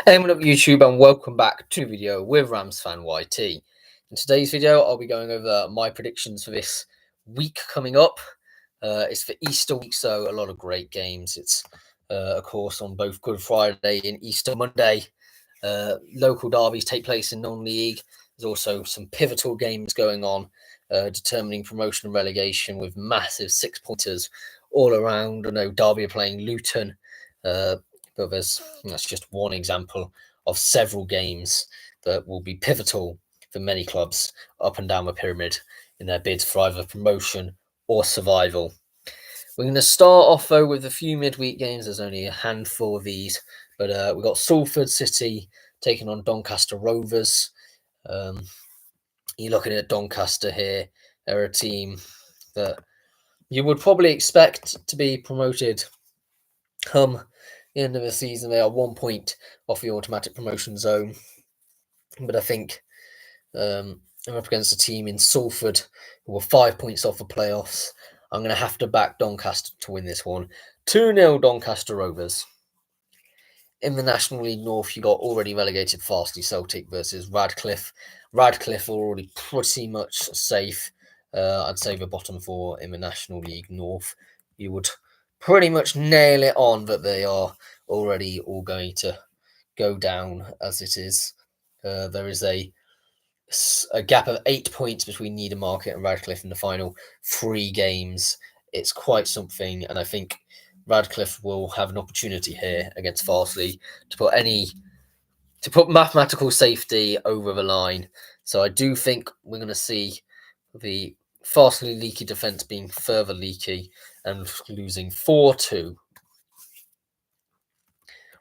Hey, what up YouTube, and welcome back to the video with Rams fan YT. In today's video, I'll be going over my predictions for this week coming up. It's for Easter week, so a lot of great games. It's, of course, on both Good Friday and Easter Monday. Local derbies take place in non-league. There's also some pivotal games going on, determining promotion and relegation with massive six-pointers all around. I know Derby are playing Luton. But that's just one example of several games that will be pivotal for many clubs up and down the pyramid in their bids for either promotion or survival. We're going to start off though with a few midweek games. There's only a handful of these, but we've got Salford City taking on Doncaster Rovers. You're looking at Doncaster here. They're a team that you would probably expect to be promoted come the end of the season. They are 1 point off the automatic promotion zone, but I think I'm up against a team in Salford who were 5 points off the playoffs. I'm going to have to back Doncaster to win this one. 2-0 Doncaster Rovers. In the National League North, you got already relegated Farsley Celtic versus Radcliffe. Radcliffe are already pretty much safe. I'd say the bottom four in the National League North. You would pretty much nail it on that they are already all going to go down as it is. There is a gap of 8 points between Needham Market and Radcliffe in the final 3 games. It's quite something, and I think Radcliffe will have an opportunity here against Farsley to put mathematical safety over the line. So I do think we're going to see the Farsley leaky defence being further leaky and losing 4-2.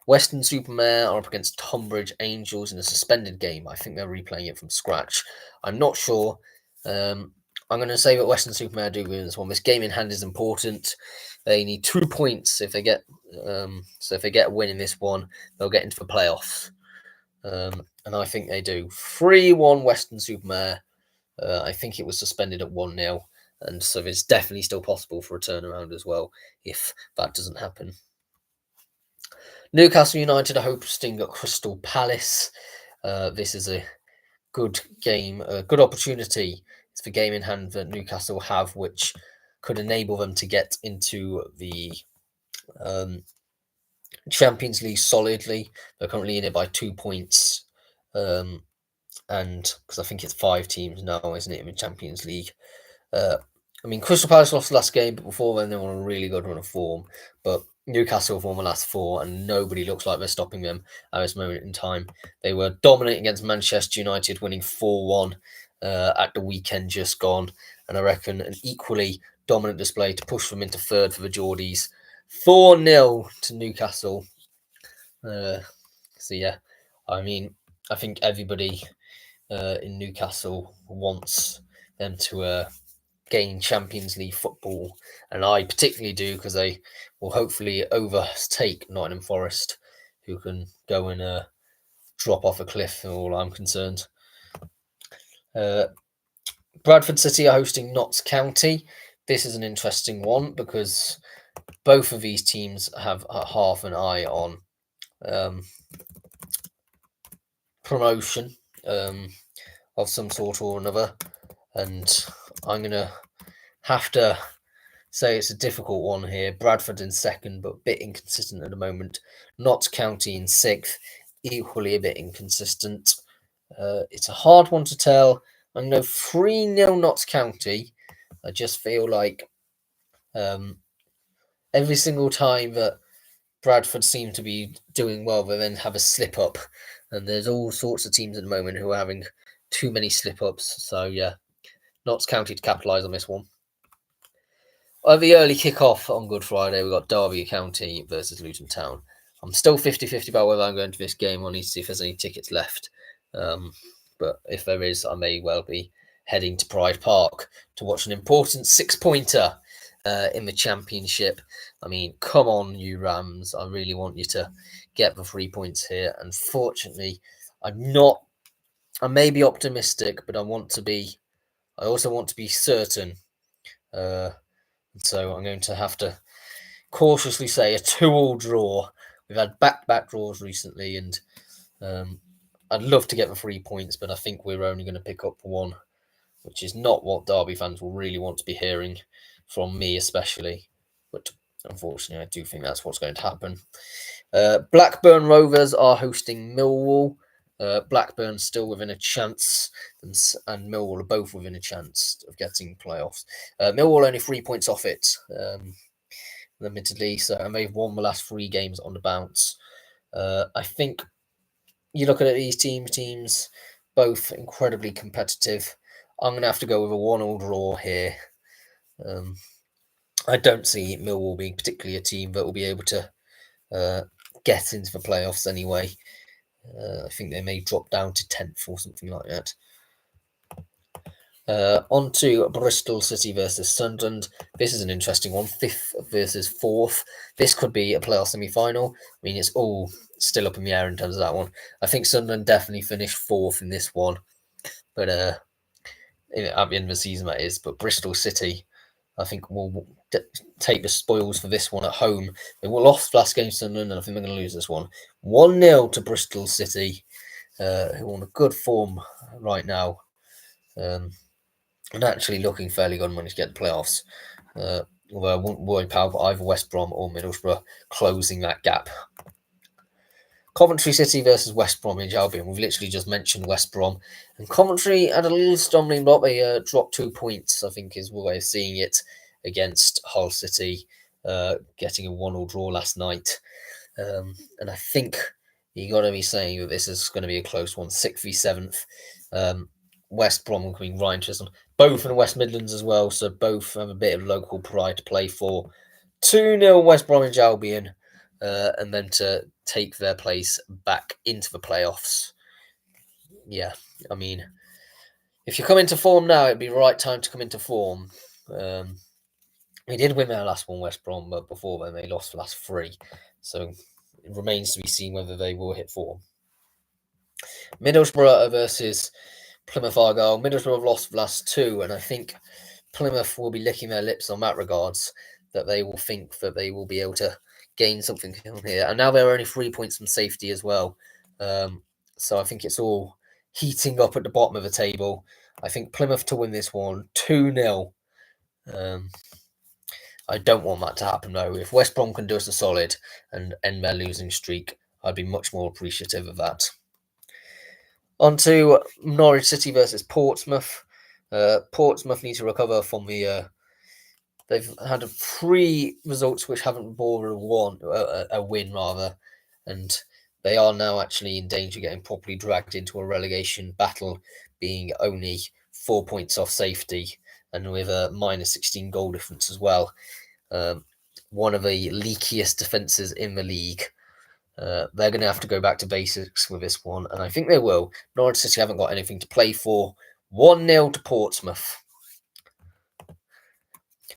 Weston-super-Mare are up against Tonbridge Angels in a suspended game. I think they're replaying it from scratch. I'm not sure. I'm going to say that Weston-super-Mare do win this one. This game in hand is important. They need 2 points if they get. So if they get a win in this one, they'll get into the playoffs. And I think they do. 3-1 Weston-super-Mare. I think it was suspended at 1-0. And so it's definitely still possible for a turnaround as well if that doesn't happen. Newcastle United are hosting at Crystal Palace. This is a good game, a good opportunity. It's the game in hand that Newcastle have, which could enable them to get into the Champions League solidly. They're currently in it by 2 points. And because I think it's 5 teams now, isn't it, in the Champions League? Crystal Palace lost the last game, but before then they were on a really good run of form. But Newcastle have won the last 4, and nobody looks like they're stopping them at this moment in time. They were dominating against Manchester United, winning 4-1 at the weekend just gone. And I reckon an equally dominant display to push them into third for the Geordies. 4-0 to Newcastle. So yeah, I think everybody in Newcastle wants them to gain Champions League football, and I particularly do because they will hopefully overtake Nottingham Forest, who can go and drop off a cliff, for all I'm concerned. Bradford City are hosting Notts County. This is an interesting one because both of these teams have half an eye on promotion of some sort or another, and I'm going to have to say it's a difficult one here. Bradford in second, but a bit inconsistent at the moment. Notts County in 6th, equally a bit inconsistent. It's a hard one to tell. I'm going to 3-0 Notts County. I just feel like every single time that Bradford seem to be doing well, they then have a slip up. And there's all sorts of teams at the moment who are having too many slip ups. So yeah, Notts County to capitalise on this one. At the early kick-off on Good Friday, we've got Derby County versus Luton Town. I'm still 50-50 about whether I'm going to this game. I need to see if there's any tickets left. But if there is, I may well be heading to Pride Park to watch an important 6-pointer in the Championship. Come on, you Rams. I really want you to get the 3 points here. Unfortunately, I may be optimistic, but I also want to be certain. So I'm going to have to cautiously say a 2-2 draw. We've had back-to-back draws recently, and I'd love to get the 3 points, but I think we're only going to pick up one, which is not what Derby fans will really want to be hearing from me, especially. But unfortunately, I do think that's what's going to happen. Blackburn Rovers are hosting Millwall. Blackburn still within a chance, and Millwall are both within a chance of getting playoffs. Millwall only 3 points off it, limitedly, and they've won the last 3 games on the bounce. I think you look at these teams, both incredibly competitive. I'm going to have to go with a 1-1 draw here. I don't see Millwall being particularly a team that will be able to get into the playoffs anyway. I think they may drop down to 10th or something like that. On to Bristol City versus Sunderland. This is an interesting one. 5th versus 4th. This could be a playoff semi-final. I mean, it's all still up in the air in terms of that one. I think Sunderland definitely finished 4th in this one. But at the end of the season, that is. But Bristol City, I think, will take the spoils for this one at home. They will lost last game to Sunderland, and I think they're going to lose this one. 1-0 to Bristol City, who are on a good form right now. And actually looking fairly good money to get the playoffs. Although I wouldn't worry about either West Brom or Middlesbrough closing that gap. Coventry City versus West Bromwich Albion. We've literally just mentioned West Brom. And Coventry had a little stumbling block. They dropped 2 points, I think is one way of seeing it, against Hull City, getting a 1-1 draw last night. And I think you got to be saying that this is going to be a close one, 6th v 7th. West Brom coming right into this one. Both in the West Midlands as well, so both have a bit of local pride to play for. 2-0 West Bromwich Albion, and then to take their place back into the playoffs. Yeah, I mean, if you come into form now, it'd be the right time to come into form. They did win their last one, West Brom, but before then they lost the last 3. So it remains to be seen whether they will hit form. Middlesbrough versus Plymouth Argyle. Middlesbrough have lost the last 2, and I think Plymouth will be licking their lips on that regards, that they will think that they will be able to gain something here. And now they're only 3 points from safety as well. So I think it's all heating up at the bottom of the table. I think Plymouth to win this one 2-0. I don't want that to happen though. If West Brom can do us a solid and end their losing streak, I'd be much more appreciative of that. On to Norwich City versus Portsmouth. Portsmouth need to recover from the... they've had 3 results which haven't borne a win, rather. And they are now actually in danger of getting properly dragged into a relegation battle, being only 4 points off safety and with a minus 16 goal difference as well. One of the leakiest defences in the league. They're going to have to go back to basics with this one, and I think they will. Norwich City haven't got anything to play for. 1-0 to Portsmouth.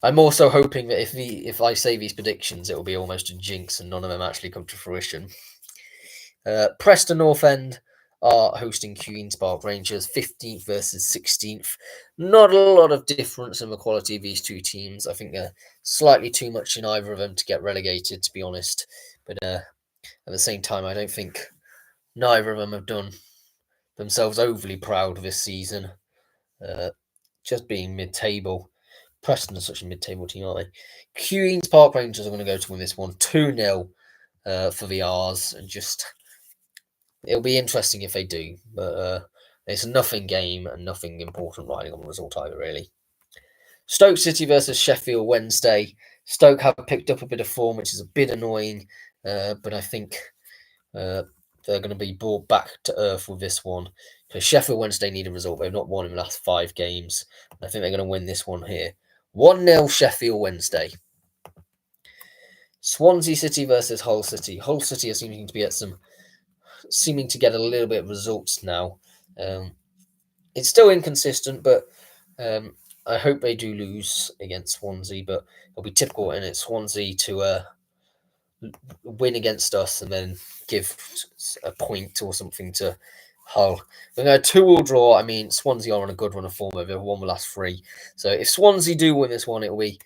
I'm also hoping that if I say these predictions, it will be almost a jinx and none of them actually come to fruition. Preston North End are hosting Queen's Park Rangers, 15th versus 16th. Not a lot of difference in the quality of these 2 teams. I think they're slightly too much in either of them to get relegated, to be honest. But at the same time, I don't think neither of them have done themselves overly proud this season. Just being mid-table. Preston is such a mid-table team, aren't they? Queen's Park Rangers are going to go to win this one 2-0 for the R's, and just... it'll be interesting if they do, but it's a nothing game and nothing important riding on the result either, really. Stoke City versus Sheffield Wednesday. Stoke have picked up a bit of form, which is a bit annoying, but I think they're going to be brought back to earth with this one. So Sheffield Wednesday need a result. They've not won in the last 5 games. I think they're going to win this one here. 1-0 Sheffield Wednesday. Swansea City versus Hull City. Hull City are seeming to get a little bit of results now. It's still inconsistent, but I hope they do lose against Swansea, but it'll be typical in it, Swansea to win against us and then give a point or something to Hull. We're going to 2-2 draw. I mean, Swansea are on a good run of form. They've won the last 3. So if Swansea do win this one, it'll be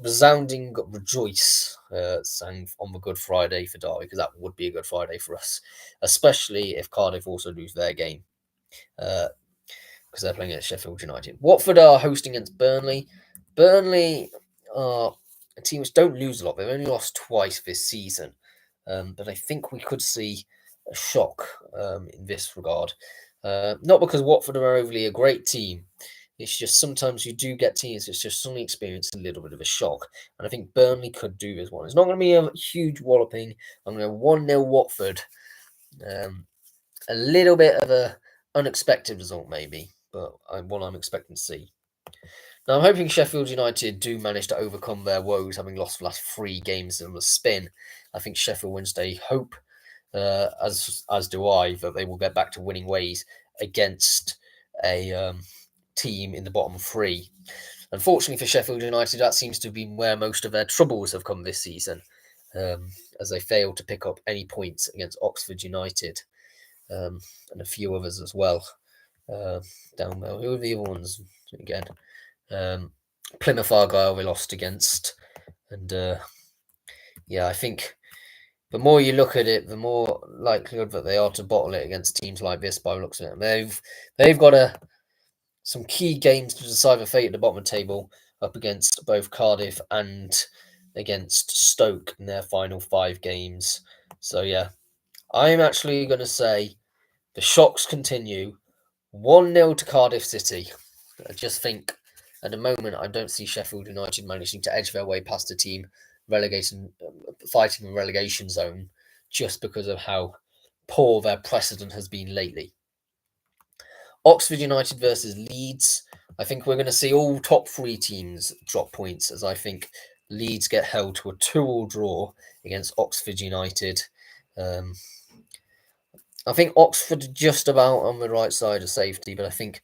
resounding rejoice sang on the Good Friday for Derby, because that would be a Good Friday for us, especially if Cardiff also lose their game, because they're playing against Sheffield United. Watford are hosting against Burnley. Burnley are a team which don't lose a lot. They've only lost twice this season, but I think we could see a shock in this regard. Not because Watford are overly a great team. It's just sometimes you do get teams that's just suddenly experience a little bit of a shock. And I think Burnley could do this one. It's not going to be a huge walloping. I'm going to 1-0 Watford. A little bit of a unexpected result, maybe, but one I'm expecting to see. Now, I'm hoping Sheffield United do manage to overcome their woes, having lost the last 3 games in the spin. I think Sheffield Wednesday hope, as do I, that they will get back to winning ways against a team in the bottom 3. Unfortunately for Sheffield United, that seems to be where most of their troubles have come this season, as they failed to pick up any points against Oxford United, and a few others as well. Down there, who are the other ones again? Plymouth Argyle they lost against, and I think the more you look at it, the more likelihood that they are to bottle it against teams like this. By the looks of it, they've got some key games to decide the fate at the bottom of the table, up against both Cardiff and against Stoke in their final 5 games. So yeah, I'm actually going to say the shocks continue. 1-0 to Cardiff City. I just think at the moment I don't see Sheffield United managing to edge their way past a team fighting the relegation zone, just because of how poor their precedent has been lately. Oxford United versus Leeds. I think we're going to see all top 3 teams drop points, as I think Leeds get held to a 2-2 draw against Oxford United. I think Oxford are just about on the right side of safety, but I think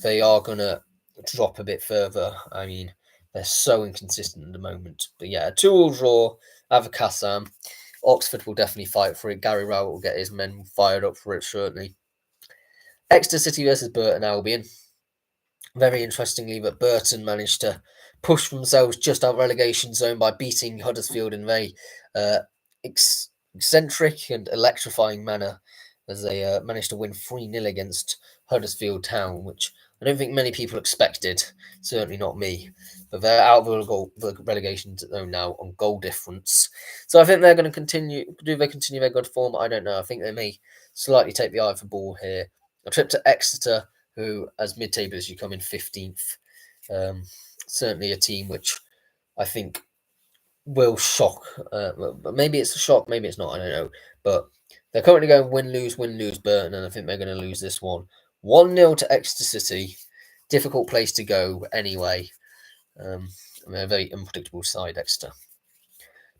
they are going to drop a bit further. I mean, they're so inconsistent at the moment. But yeah, a 2-2 draw, Avakassam. Oxford will definitely fight for it. Gary Rowett will get his men fired up for it, certainly. Exeter City versus Burton Albion. Very interestingly, that Burton managed to push themselves just out relegation zone by beating Huddersfield in a very eccentric and electrifying manner, as they managed to win 3-0 against Huddersfield Town, which I don't think many people expected, certainly not me. But they're out of the relegation zone now on goal difference. So I think they're going to continue. Do they continue their good form? I don't know. I think they may slightly take the eye of the ball here. A trip to Exeter, who, as mid-tablers, you come in 15th. Certainly a team which I think will shock. Maybe it's a shock, maybe it's not, I don't know. But they're currently going win, lose, Burton, and I think they're going to lose this one. 1-0 to Exeter City. Difficult place to go anyway. They're a very unpredictable side, Exeter.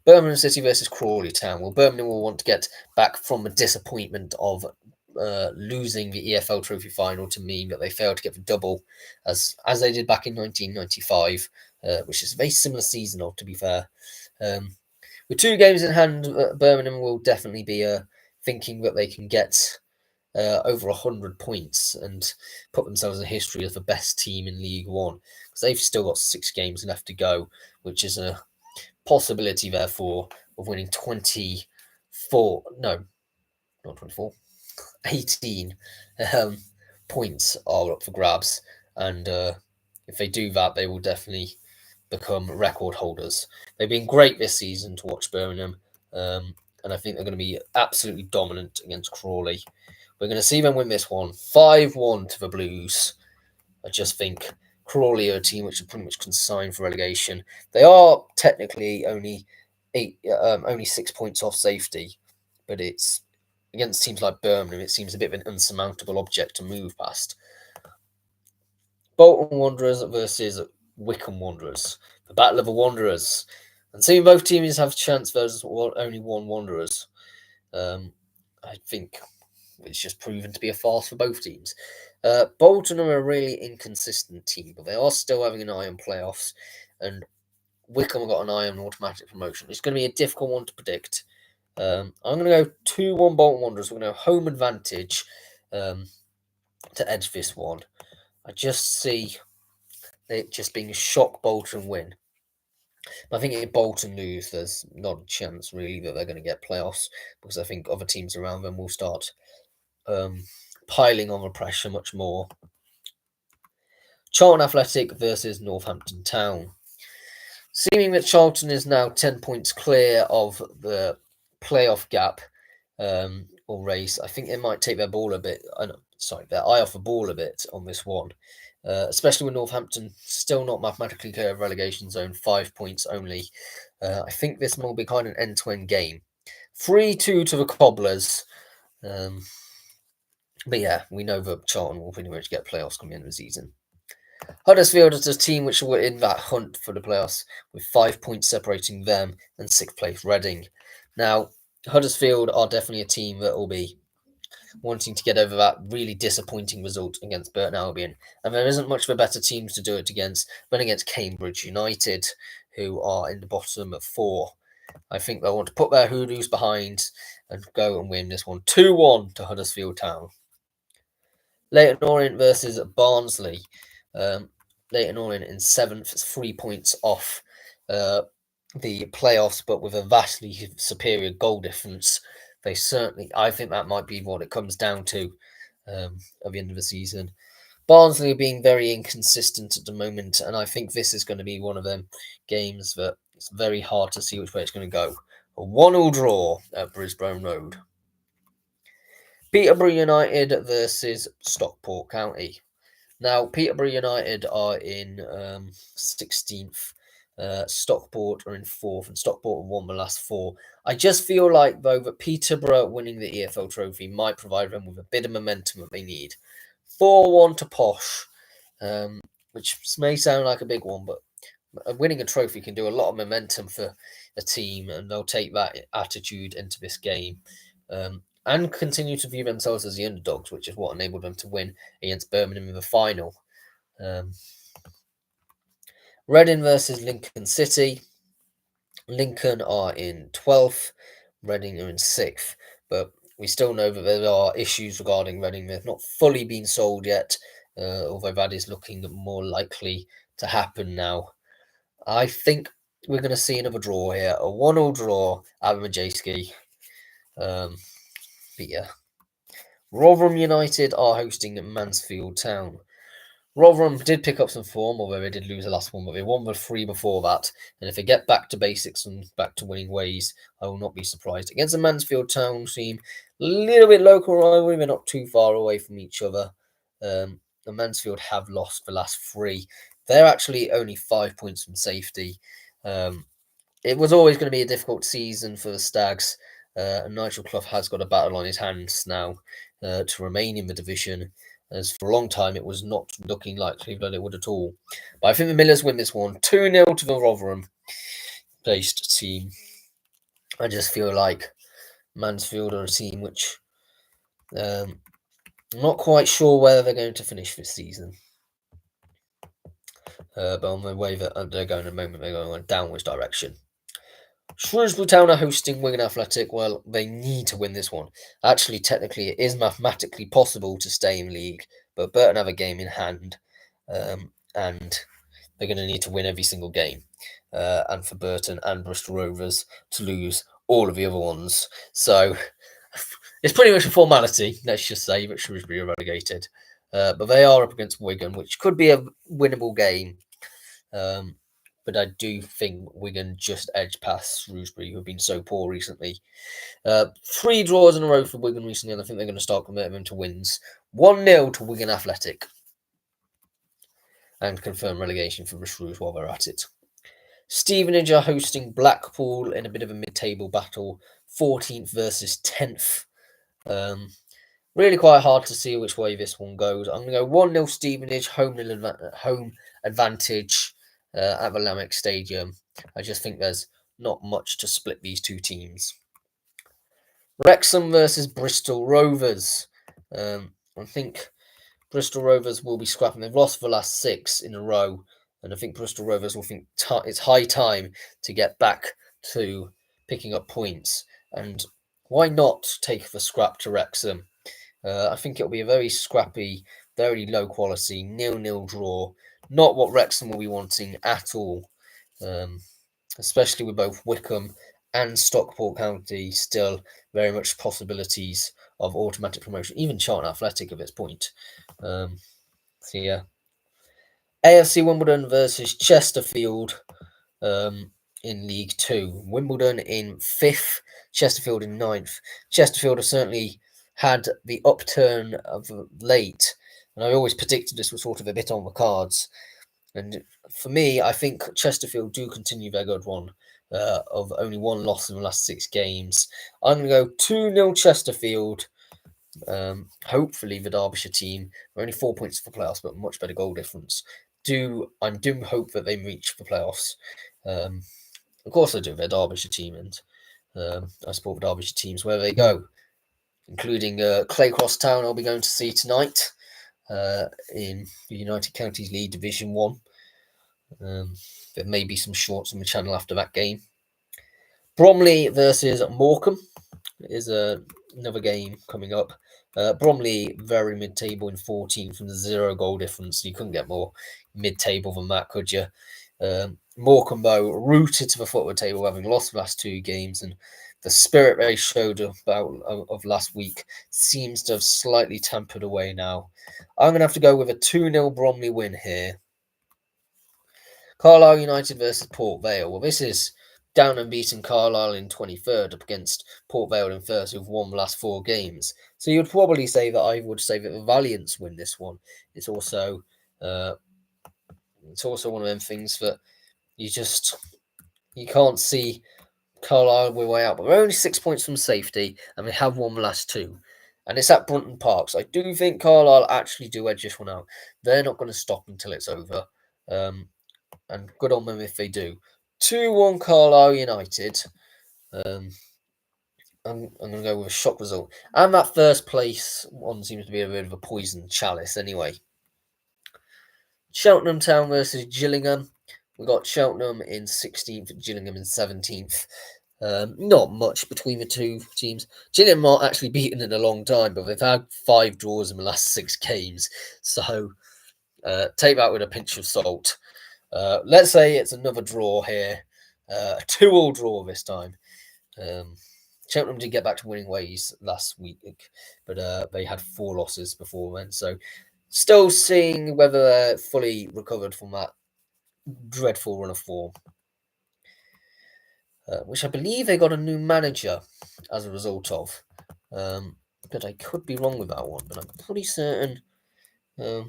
Birmingham City versus Crawley Town. Well, Birmingham will want to get back from the disappointment of losing the EFL Trophy final to mean that they failed to get the double, as they did back in 1995, which is a very similar season, to be fair. With 2 games in hand, Birmingham will definitely be thinking that they can get over 100 points and put themselves in history as the best team in League One, because they've still got 6 games left to go, which is a possibility, therefore, of winning 24. No, not 24. 18 points are up for grabs, and if they do that, they will definitely become record holders. They've been great this season to watch Birmingham, and I think they're going to be absolutely dominant against Crawley. We're going to see them win this one 5-1 to the Blues. I just think Crawley are a team which are pretty much consigned for relegation. They are technically only 6 points off safety, but it's against teams like Birmingham, it seems a bit of an unsurmountable object to move past. Bolton Wanderers versus Wycombe Wanderers. The Battle of the Wanderers. And seeing both teams have a chance versus only one Wanderers, I think it's just proven to be a farce for both teams. Bolton are a really inconsistent team, but they are still having an eye on playoffs, and Wycombe have got an eye on automatic promotion. It's going to be a difficult one to predict. I'm going to go 2-1 Bolton Wanderers. We're going to have home advantage to edge this one. I just see it just being a shock Bolton win. I think if Bolton lose, there's not a chance really that they're going to get playoffs, because I think other teams around them will start piling on the pressure much more. Charlton Athletic versus Northampton Town. Seeming that Charlton is now 10 points clear of the playoff gap or race, I think it might take their ball a bit. Their eye off the ball a bit on this one, especially with Northampton still not mathematically clear of relegation zone, 5 points only. I think this will be kind of an end-to-end game. 3-2 to the Cobblers. But yeah, we know that Charlton will pretty much get playoffs coming in the season. Huddersfield is a team which were in that hunt for the playoffs, with 5 points separating them and sixth place Reading. Now, Huddersfield are definitely a team that will be wanting to get over that really disappointing result against Burton Albion, and there isn't much of a better team to do it against than against Cambridge United, who are in the bottom of 4. I think they'll want to put their hoodoos behind and go and win this one 2-1 to Huddersfield Town. Leyton Orient versus Barnsley. Leyton Orient in 7th, 3 points off the playoffs, but with a vastly superior goal difference. I think that might be what it comes down to at the end of the season. Barnsley are being very inconsistent at the moment, and I think this is going to be one of them games that it's very hard to see which way it's going to go. A 1-1 draw at Brisbane Road. Peterborough United versus Stockport County. Now, Peterborough United are in 16th. Stockport are in 4th, and Stockport have won the last 4. I just feel like, though, that Peterborough winning the EFL trophy might provide them with a bit of momentum that they need. 4-1 to Posh, which may sound like a big one, but winning a trophy can do a lot of momentum for a team, and they'll take that attitude into this game. And continue to view themselves as the underdogs, which is what enabled them to win against Birmingham in the final. Reading versus Lincoln City. Lincoln are in 12th, Reading are in 6th, but we still know that there are issues regarding Reading. They've not fully been sold yet, although that is looking more likely to happen now. I think we're going to see another draw here, a 1-1 draw at Majewski. But yeah. Rotherham United are hosting Mansfield Town. Rotherham did pick up some form, although they did lose the last one, but they won the 3 before that. And if they get back to basics and back to winning ways, I will not be surprised. Against the Mansfield Town team, a little bit local rivalry, they're not too far away from each other. The Mansfield have lost the last 3. They're actually only 5 points from safety. It was always going to be a difficult season for the Stags. And Nigel Clough has got a battle on his hands now to remain in the division, as for a long time it was not looking likely that it would at all. But I think the Millers win this one 2-0 to the Rotherham-based team. I just feel like Mansfield are a team which I'm not quite sure where they're going to finish this season. But on the way that they're going at the moment, they're going in a downwards direction. Shrewsbury Town are hosting Wigan Athletic. Well, they need to win this one. Actually, technically, it is mathematically possible to stay in league, but Burton have a game in hand, and they're going to need to win every single game. And for Burton and Bristol Rovers to lose all of the other ones. So it's pretty much a formality, let's just say, that Shrewsbury are relegated. But they are up against Wigan, which could be a winnable game. But I do think Wigan just edged past Shrewsbury, who have been so poor recently. 3 draws in a row for Wigan recently, and I think they're going to start converting them to wins. 1-0 to Wigan Athletic. And confirm relegation for the Shrews while they're at it. Stevenage are hosting Blackpool in a bit of a mid-table battle. 14th versus 10th. Really quite hard to see which way this one goes. I'm going to go 1-0 Stevenage, home advantage at the Lamech Stadium. I just think there's not much to split these two teams. Wrexham versus Bristol Rovers. I think Bristol Rovers will be scrapping. They've lost the last 6 in a row, and I think Bristol Rovers will think it's high time to get back to picking up points. And why not take the scrap to Wrexham? I think it'll be a very scrappy, very low quality, 0-0 draw. Not what Wrexham will be wanting at all. especially with both Wycombe and Stockport County still very much possibilities of automatic promotion, even Charlton Athletic at this point. So yeah, AFC Wimbledon versus Chesterfield in League Two. Wimbledon in 5th, Chesterfield in 9th. Chesterfield have certainly had the upturn of late, and I always predicted this was sort of a bit on the cards. And for me, I think Chesterfield do continue their good one of only one loss in the last 6 games. I'm going to go 2-0 Chesterfield. Hopefully, the Derbyshire team are only 4 points for playoffs, but much better goal difference. I do hope that they reach the playoffs. Of course, I do. They're Derbyshire team, and I support the Derbyshire teams wherever they go, including Claycross Town. I'll be going to see tonight in the United Counties League Division 1. There may be some shorts on the channel after that game. Bromley versus Morecambe is another game coming up. Bromley very mid-table in 14th from the 0 goal difference. You couldn't get more mid-table than that, could you? Morecambe, though, rooted to the foot of the table, having lost the last 2 games, and the spirit they showed of last week seems to have slightly tempered away now. I'm going to have to go with a 2-0 Bromley win here. Carlisle United versus Port Vale. Well, this is down and beaten Carlisle in 23rd up against Port Vale in 1st, who've won the last 4 games. So you'd probably say that I would say that the Valiants win this one. It's also one of them things that you can't see Carlisle way out. But they're only 6 points from safety, and they have won the last 2. And it's at Brunton Park, so I do think Carlisle actually do edge this one out. They're not going to stop until it's over. And good on them if they do. 2-1 Carlisle United. I'm going to go with a shock result. And that first place one seems to be a bit of a poisoned chalice anyway. Cheltenham Town versus Gillingham. We got Cheltenham in 16th, Gillingham in 17th. Not much between the two teams. Gillingham aren't actually beaten in a long time, but they've had 5 draws in the last 6 games. So take that with a pinch of salt. Let's say it's another draw here. A 2-2 draw this time. Cheltenham did get back to winning ways last week, but they had 4 losses before then. So still seeing whether they're fully recovered from that dreadful run of form. Which I believe they got a new manager as a result of. But I could be wrong with that one, but I'm pretty certain. I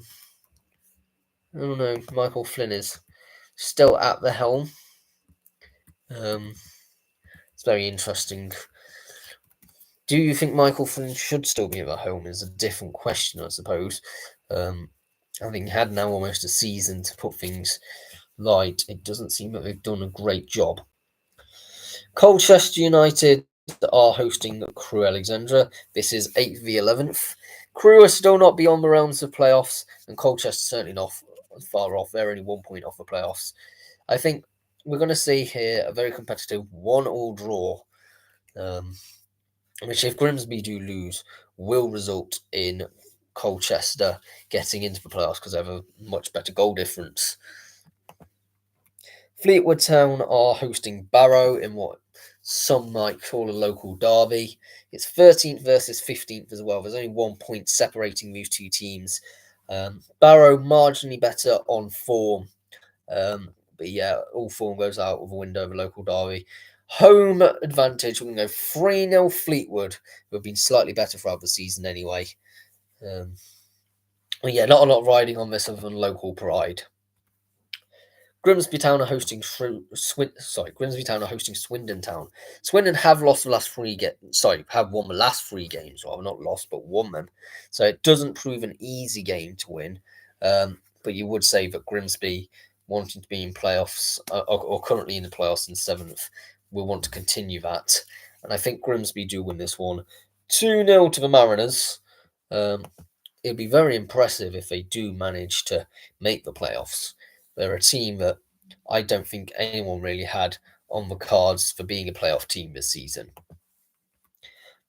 don't know. Michael Flynn is still at the helm. It's very interesting. Do you think Michael Flynn should still be at home is a different question, I suppose. I think he had now almost a season to put things right. It doesn't seem that they've done a great job. Colchester United are hosting Crewe Alexandra. This is 8th v 11th. Crewe are still not beyond the realms of playoffs, and Colchester certainly not far off. They're only 1 point off the playoffs. I think we're going to see here a very competitive 1-1 draw, which, if Grimsby do lose, will result in Colchester getting into the playoffs because they have a much better goal difference. Fleetwood Town are hosting Barrow in what some might call a local derby. It's 13th versus 15th as well. There's only 1 point separating these two teams. Barrow marginally better on form. But yeah, all form goes out of the window of a local derby. Home advantage, we're going to go 3-0 Fleetwood, who have been slightly better throughout the season anyway. But yeah, not a lot riding on this other than local pride. Grimsby Town are hosting Swindon Town. Swindon have lost the last 3 have won the last 3 games. Well, not lost, but won them. So it doesn't prove an easy game to win. But you would say that Grimsby, wanting to be in playoffs, or currently in the playoffs in 7th, will want to continue that. And I think Grimsby do win this one. 2-0 to the Mariners. It'd be very impressive if they do manage to make the playoffs. They're a team that I don't think anyone really had on the cards for being a playoff team this season.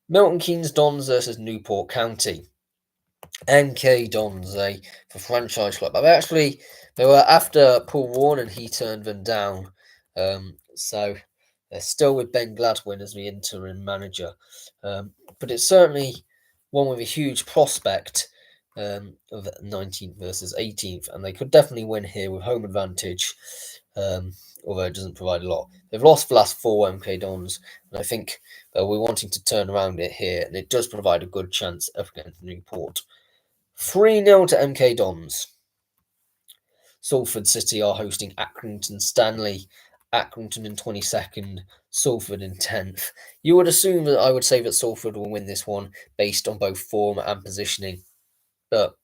Milton Keynes Dons versus Newport County. MK Dons, the franchise club. They were after Paul Warne and he turned them down. So they're still with Ben Gladwin as the interim manager. But it's certainly one with a huge prospect of 19th versus 18th, and they could definitely win here with home advantage, although it doesn't provide a lot. They've lost the last 4 MK Dons, and I think they'll be wanting to turn around it here, and it does provide a good chance up against Newport. 3-0 to MK Dons. Salford City are hosting Accrington Stanley. Accrington in 22nd, Salford in 10th. You would assume that I would say that Salford will win this one based on both form and positioning. But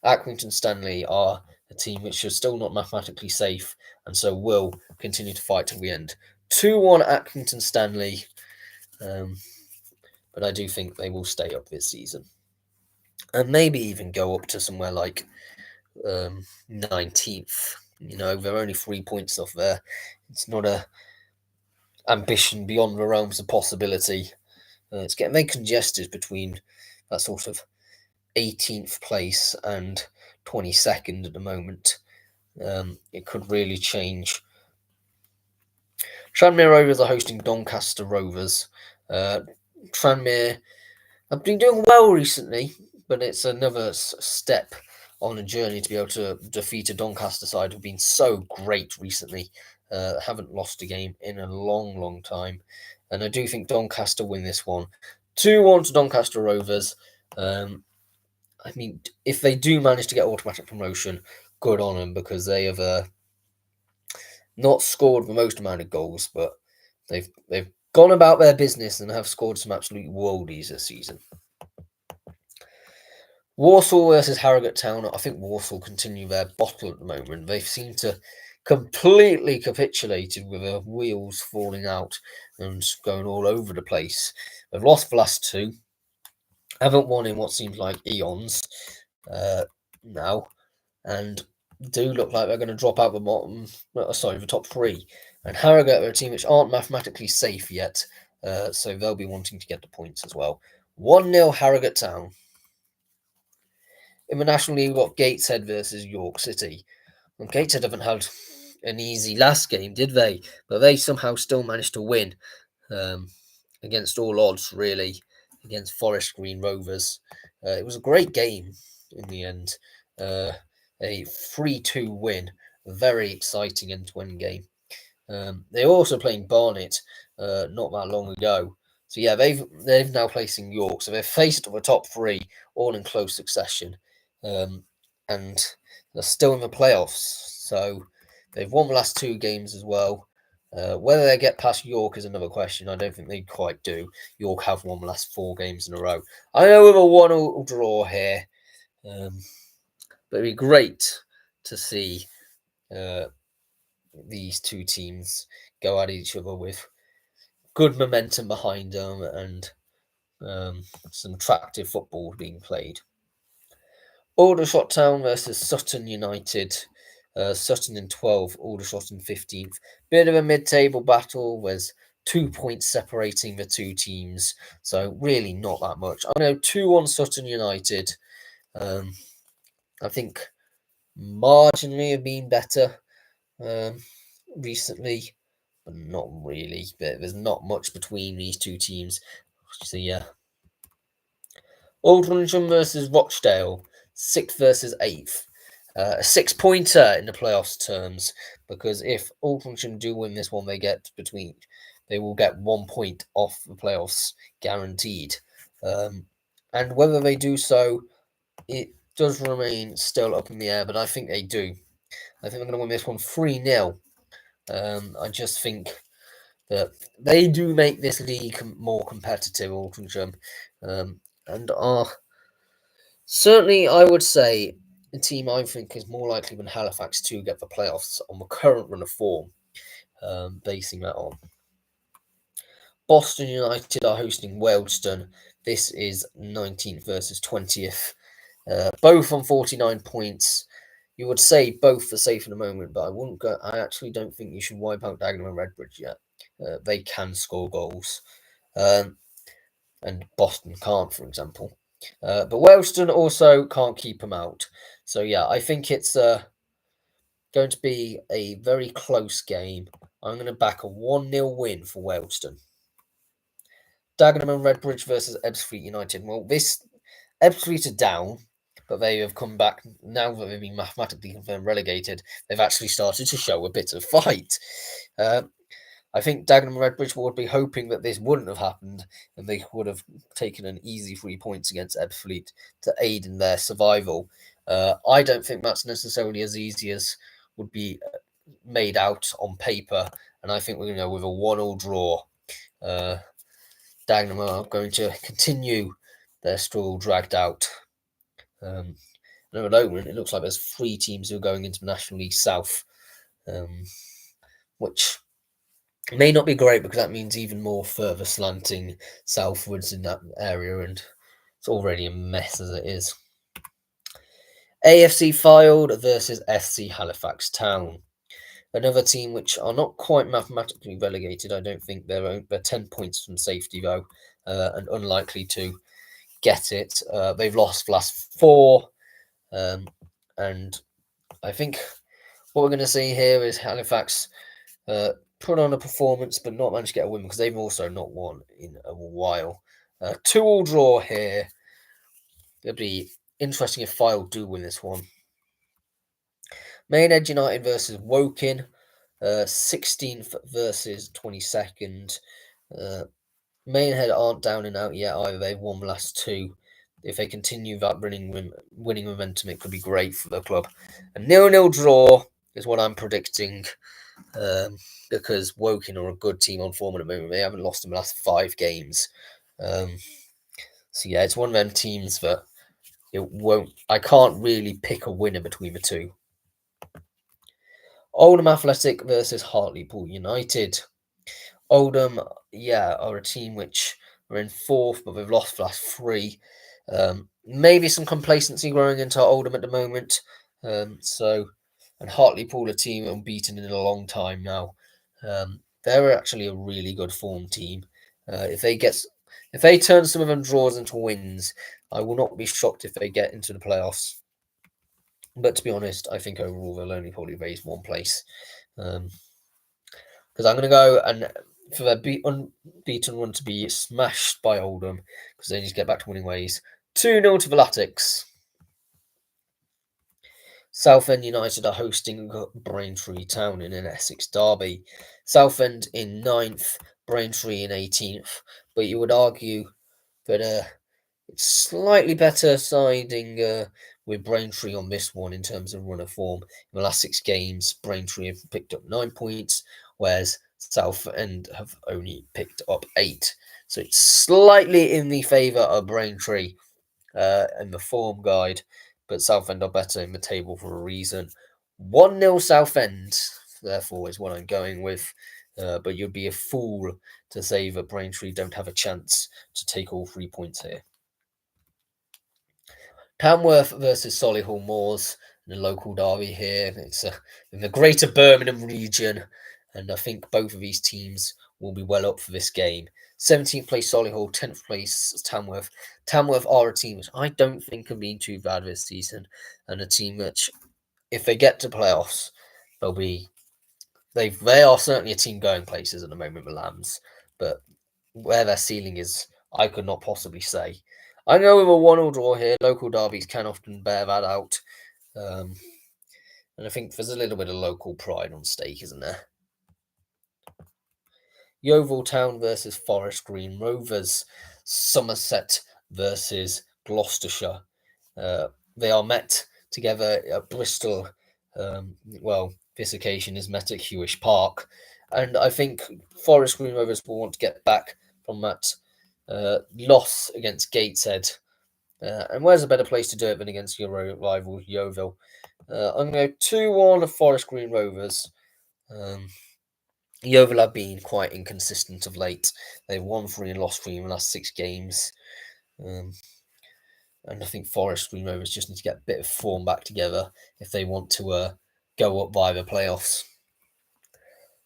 Accrington Stanley are a team which are still not mathematically safe and so will continue to fight to the end. 2-1 Accrington Stanley. But I do think they will stay up this season. And maybe even go up to somewhere like 19th. They're only 3 points off there. It's not a ambition beyond the realms of possibility. It's getting very congested between that sort of 18th place and 22nd at the moment. It could really change. Tranmere Rovers are hosting Doncaster Rovers. Tranmere have been doing well recently, but it's another step on a journey to be able to defeat a Doncaster side who've been so great recently. Haven't lost a game in a long, long time. And I do think Doncaster win this one. 2-1 to Doncaster Rovers. I mean, if they do manage to get automatic promotion, good on them, because they have not scored the most amount of goals, but they've gone about their business and have scored some absolute worldies this season. Walsall versus Harrogate Town. I think Walsall continue their bottle at the moment. They seem to completely capitulated with their wheels falling out and going all over the place. They've lost the last 2. Haven't won in what seems like eons now, and do look like they're going to drop out the top 3. And Harrogate are a team which aren't mathematically safe yet, so they'll be wanting to get the points as well. 1-0 Harrogate Town. In the National League, we've got Gateshead versus York City. Well, Gateshead haven't had an easy last game, did they? But they somehow still managed to win against all odds, really, against Forest Green Rovers. It was a great game in the end. A 3-2 win. A very exciting end-to-end game. They were also playing Barnet not that long ago. So yeah, they've now placing York. So they've faced the top 3 all in close succession. And they're still in the playoffs. So they've won the last 2 games as well. Whether they get past York is another question. I don't think they quite do. York have won the last 4 games in a row. I know with a 1-1 draw here. But it'd be great to see these 2 teams go at each other with good momentum behind them and some attractive football being played. Aldershot Town versus Sutton United. Sutton in 12th, Aldershot in 15th. Bit of a mid-table battle. There's 2 points separating the 2 teams, so really not that much. I know 2-1 Sutton United. I think marginally have been better recently, but not really. But there's not much between these 2 teams. So yeah. Aldrincham versus Rochdale, 6th versus 8th. A 6-pointer in the playoffs terms, because if Aldrincham do win this one, they will get 1 point off the playoffs guaranteed. And whether they do so, it does remain still up in the air, but I think they do. I think they're going to win this one 3-0. I just think that they do make this league more competitive, Aldrincham, and are certainly, I would say, a team I think is more likely than Halifax to get the playoffs on the current run of form, basing that on. Boston United are hosting Wealdstone. This is 19th versus 20th. Both on 49 points. You would say both are safe in the moment, but I actually don't think you should wipe out Dagenham and Redbridge yet. They can score goals. And Boston can't, for example. But Wealdstone also can't keep them out. So yeah, I think it's going to be a very close game. I'm going to back a 1-0 win for Wealdstone. Dagenham and Redbridge versus Ebbsfleet United. Well, this Ebbsfleet are down, but they have come back now that they've been mathematically confirmed relegated. They've actually started to show a bit of fight. I think Dagenham and Redbridge would be hoping that this wouldn't have happened and they would have taken an easy 3 points against Ebbsfleet to aid in their survival. I don't think that's necessarily as easy as would be made out on paper, and I think we're going to go with a 1-1 draw. Dagenham are going to continue their struggle dragged out. And at the moment, it looks like there's 3 teams who are going into National League South, which may not be great because that means even more further slanting southwards in that area, and it's already a mess as it is. AFC Fylde versus FC Halifax Town. Another team which are not quite mathematically relegated. I don't think they're 10 points from safety, though, and unlikely to get it. They've lost the last 4, and I think what we're going to see here is Halifax put on a performance but not managed to get a win because they've also not won in a while. 2-2 draw here. It'll be interesting if Fylde do win this one. Maidenhead United versus Woking. 16th versus 22nd. Maidenhead aren't down and out yet either. They've won the last 2. If they continue that winning momentum, it could be great for the club. A 0-0 draw is what I'm predicting, because Woking are a good team on form at the moment. They haven't lost in the last 5 games. So yeah, it's one of them teams that it won't. I can't really pick a winner between the 2. Oldham Athletic versus Hartlepool United. Oldham, are a team which are in 4th, but they've lost the last 3. Maybe some complacency growing into Oldham at the moment. And Hartlepool, a team unbeaten in a long time now. They're actually a really good form team. If they turn some of them draws into wins, I will not be shocked if they get into the playoffs. But to be honest, I think overall they'll only probably raise 1 place. Because I'm going to go and for their unbeaten run to be smashed by Oldham, because they need to get back to winning ways. 2-0 to the Latics. Southend United are hosting Braintree Town in an Essex derby. Southend in 9th, Braintree in 18th. But you would argue that it's slightly better siding with Braintree on this one in terms of run of form. In the last 6 games, Braintree have picked up 9 points, whereas Southend have only picked up 8. So it's slightly in the favour of Braintree in the form guide, but Southend are better in the table for a reason. 1-0 Southend, therefore, is what I'm going with. But you'd be a fool to say that Braintree don't have a chance to take all 3 points here. Tamworth versus Solihull Moors in a local derby here. It's in the greater Birmingham region, and I think both of these teams will be well up for this game. 17th place Solihull, 10th place Tamworth. Tamworth are a team which I don't think have been too bad this season, and a team which, if they get to playoffs, they are certainly a team going places at the moment, the Lambs, but where their ceiling is, I could not possibly say. I know with a 1-1 draw here, local derbies can often bear that out. And I think there's a little bit of local pride on stake, isn't there? Yeovil Town versus Forest Green Rovers. Somerset versus Gloucestershire. They are met together at Bristol. This occasion is met at Hewish Park. And I think Forest Green Rovers will want to get back from that loss against Gateshead. And where's a better place to do it than against your rival Yeovil? I'm going to go 2-1 Forest Green Rovers. Yeovil have been quite inconsistent of late. They've won 3 and lost 3 in the last 6 games. And I think Forest Green Rovers just need to get a bit of form back together if they want to go up via the playoffs.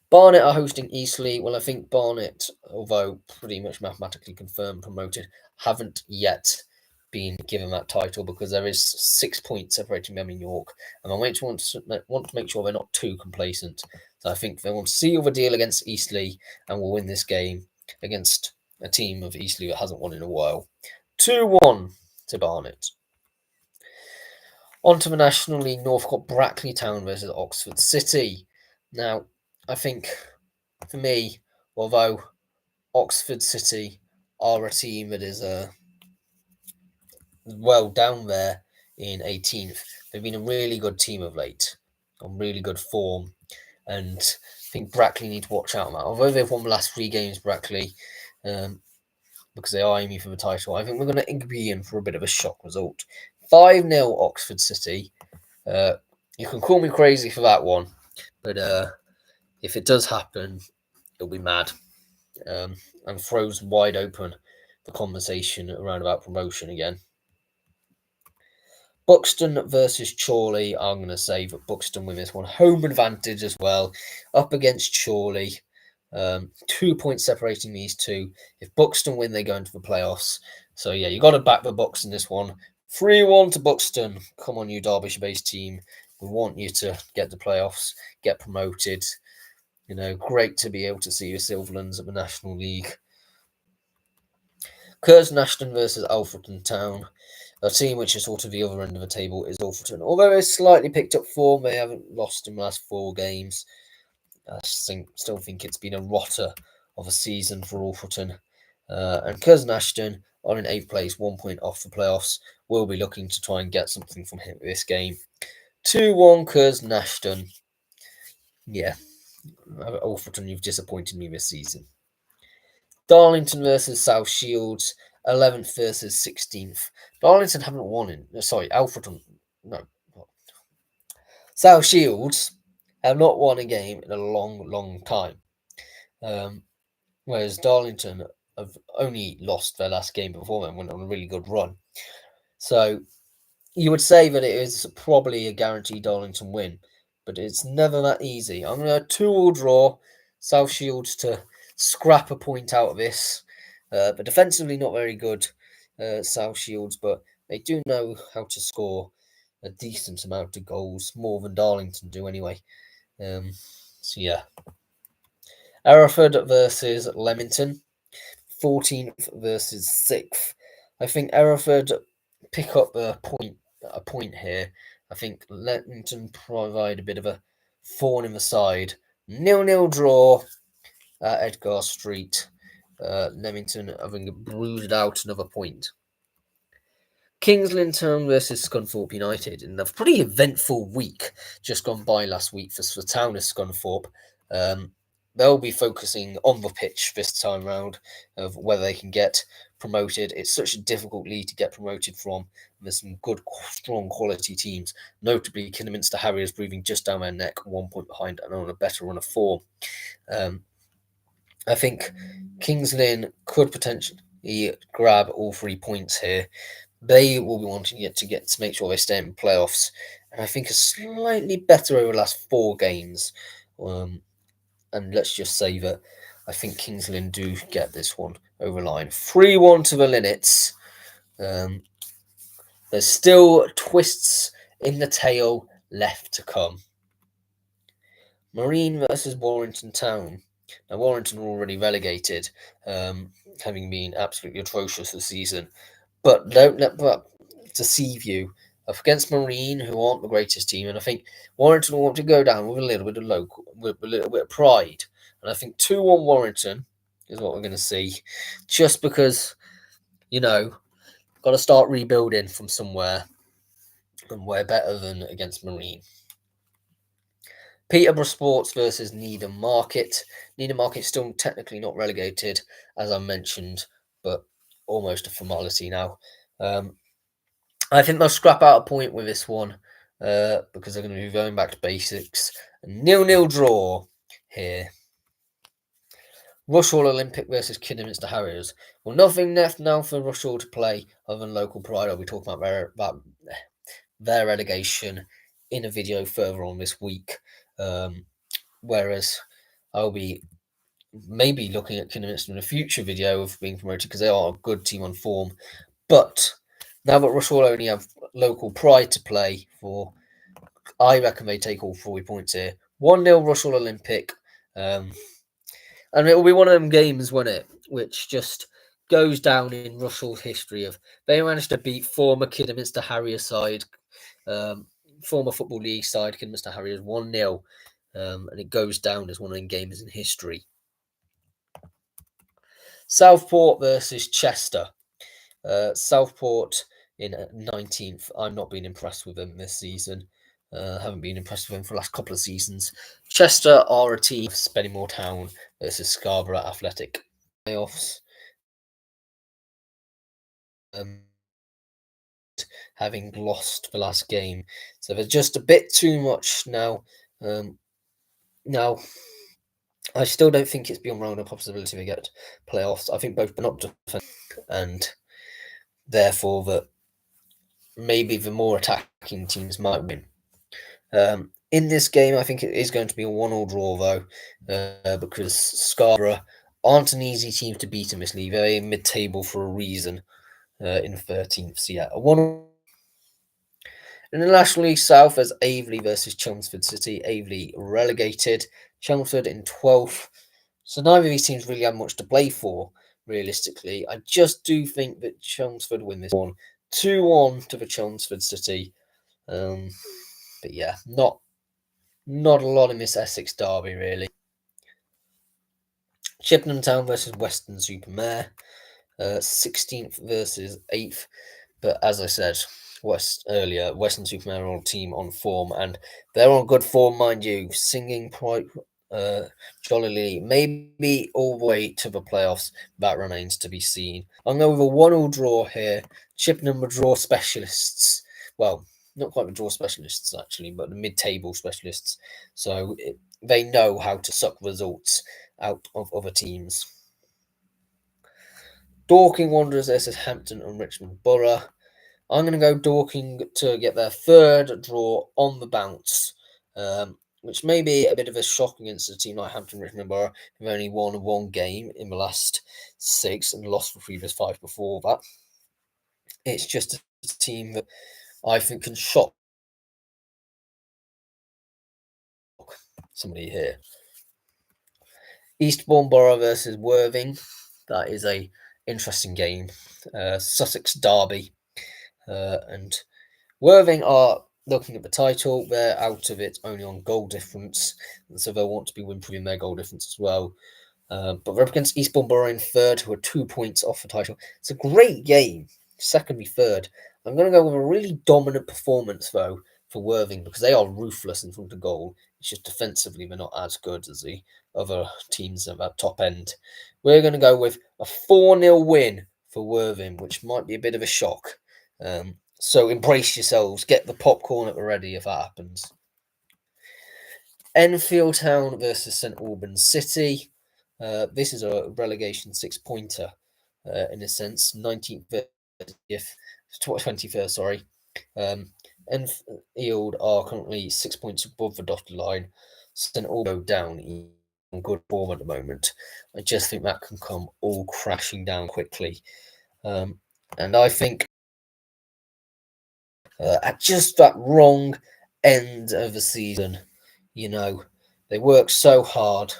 Barnet are hosting Eastleigh. Well, I think Barnet, although pretty much mathematically confirmed promoted, haven't yet been given that title because there is 6 points separating them in York, and I want to make sure they're not too complacent. So I think they want to seal the deal against Eastleigh and will win this game against a team of Eastleigh that hasn't won in a while. 2-1 to Barnet. On to the National League North, Brackley Town versus Oxford City. Now, I think for me, although Oxford City are a team that is well down there in 18th, they've been a really good team of late, on really good form, and I think Brackley need to watch out on that. Although they've won the last 3 games, Brackley, because they are aiming for the title, I think we're going to be in for a bit of a shock result. 5-0 Oxford City. You can call me crazy for that one, but if it does happen, it'll be mad, and throws wide open the conversation around about promotion again. Buxton versus Chorley. I'm going to say that Buxton win this one. Home advantage as well, up against Chorley. 2 points separating these two. If Buxton win, they go into the playoffs. So yeah, you got to back the Bucks in this one. 3-1 to Buxton. Come on, you Derbyshire-based team. We want you to get the playoffs, get promoted. You know, great to be able to see your Silverlands at the National League. Curzon Ashton versus Alfreton Town. A team which is sort of the other end of the table is Alfreton. Although they've slightly picked up form, they haven't lost in the last 4 games. I still think it's been a rotter of a season for Alfreton. And Curzon Ashton are in 8th place, 1 point off the playoffs. We'll be looking to try and get something from him this game. 2-1 Curzon Ashton. Yeah, Alfreton, you've disappointed me this season. Darlington versus South Shields, 11th versus 16th. Darlington haven't won in. Sorry, Alfreton. No. South Shields have not won a game in a long, long time. Whereas Darlington have only lost their last game before and went on a really good run. So you would say that it is probably a guaranteed Darlington win, but it's never that easy. I'm going to 2-2 draw South Shields to scrap a point out of this. But defensively, not very good, South Shields, but they do know how to score a decent amount of goals, more than Darlington do anyway. So yeah. Hereford versus Leamington, 14th versus 6th. I think Hereford pick up a point here. I think Leamington provide a bit of a thorn in the side. 0-0 draw at Edgar Street. Leamington having brooded out another point. Kings Lynn versus Scunthorpe United in a pretty eventful week just gone by last week for the town of Scunthorpe. They'll be focusing on the pitch this time round of whether they can get promoted. It's such a difficult league to get promoted from. There's some good, strong quality teams, notably Kidderminster Harriers breathing just down their neck, 1 point behind and on a better run of form. I think Kings Lynn could potentially grab all 3 points here. They will be wanting to make sure they stay in playoffs, and I think are slightly better over the last 4 games. And let's just say that I think Kings Lynn do get this one over line. 3-1 to the Linnets. There's still twists in the tail left to come. Marine versus Warrington Town. Now, Warrington are already relegated, having been absolutely atrocious this season. But don't let that deceive you. Up against Marine, who aren't the greatest team, and I think Warrington will want to go down with a little bit of pride. And I think 2-1 Warrington is what we're going to see, just because, got to start rebuilding from somewhere, and we're better than against Marine. Peterborough Sports versus Needham Market. Needham Market still technically not relegated, as I mentioned, but almost a formality now. I think they'll scrap out a point with this one because they're going to be going back to basics. 0-0 draw here. Rushall Olympic versus Kidderminster Harriers. Well, nothing left now for Rushall to play other than local pride. I'll be talking about their relegation in a video further on this week. Whereas I'll be maybe looking at Kidderminster in a future video of being promoted because they are a good team on form. But now that Rushall only have local pride to play for, I reckon they take all 40 points here. 1-0 Russell Olympic. And it'll be one of them games, won't it? Which just goes down in Russell's history of they managed to beat former Kidderminster Harrier side, um, former Football League side, Kidderminster Harriers 1-0. And it goes down as one of them games in history. Southport versus Chester. Southport in 19th. I'm not being impressed with them this season. Haven't been impressed with them for the last couple of seasons. Chester are a team of Spennymoor Town versus Scarborough Athletic. Playoffs. Um, having lost the last game. So there's just a bit too much now. Now, I still don't think it's beyond realm of possibility we get playoffs. I think both are not defensive, and therefore that maybe the more attacking teams might win. In this game, I think it is going to be a 1-1 draw, though, because Scarborough aren't an easy team to beat in this league. They're mid-table for a reason in 13th. So, yeah, a 1-1. In the National League South, as Aveley versus Chelmsford City. Aveley relegated, Chelmsford in 12th. So neither of these teams really have much to play for, realistically. I just do think that Chelmsford win this one. 2-1 to the Chelmsford City. But yeah, not a lot in this Essex derby, really. Chippenham Town versus Weston-super-Mare. 16th versus 8th. But as I said Weston-super-Mare are on team on form, and they're on good form, mind you, singing quite jollily, maybe all the way to the playoffs. That remains to be seen. I'm going with a 1-1 draw here. Chippenham are draw specialists. Well, not quite the draw specialists, actually, but the mid-table specialists. So they know how to suck results out of other teams. Dorking Wanderers versus Hampton and Richmond Borough. I'm going to go Dorking to get their third draw on the bounce, which may be a bit of a shock against a team like Hampton Richmond Borough, who've only won one game in the last 6 and lost the previous 5 before that. It's just a team that I think can shock somebody here. Eastbourne Borough versus Worthing. That is a interesting game. Sussex derby. And Worthing are looking at the title. They're out of it only on goal difference. And so they'll want to be improving their goal difference as well. But they're up against Eastbourne Borough in third, who are 2 points off the title. It's a great game. Second v third. I'm going to go with a really dominant performance, though, for Worthing, because they are ruthless in front of goal. It's just defensively they're not as good as the other teams at that top end. We're going to go with a 4-0 win for Worthing, which might be a bit of a shock. So embrace yourselves. Get the popcorn at the ready if that happens. Enfield Town versus St Albans City. This is a relegation 6-pointer in a sense. 19th, 30th, 21st, sorry. Enfield are currently 6 points above the dotted line. St Albans down in good form at the moment. I just think that can come all crashing down quickly. And I think at just that wrong end of the season, they work so hard.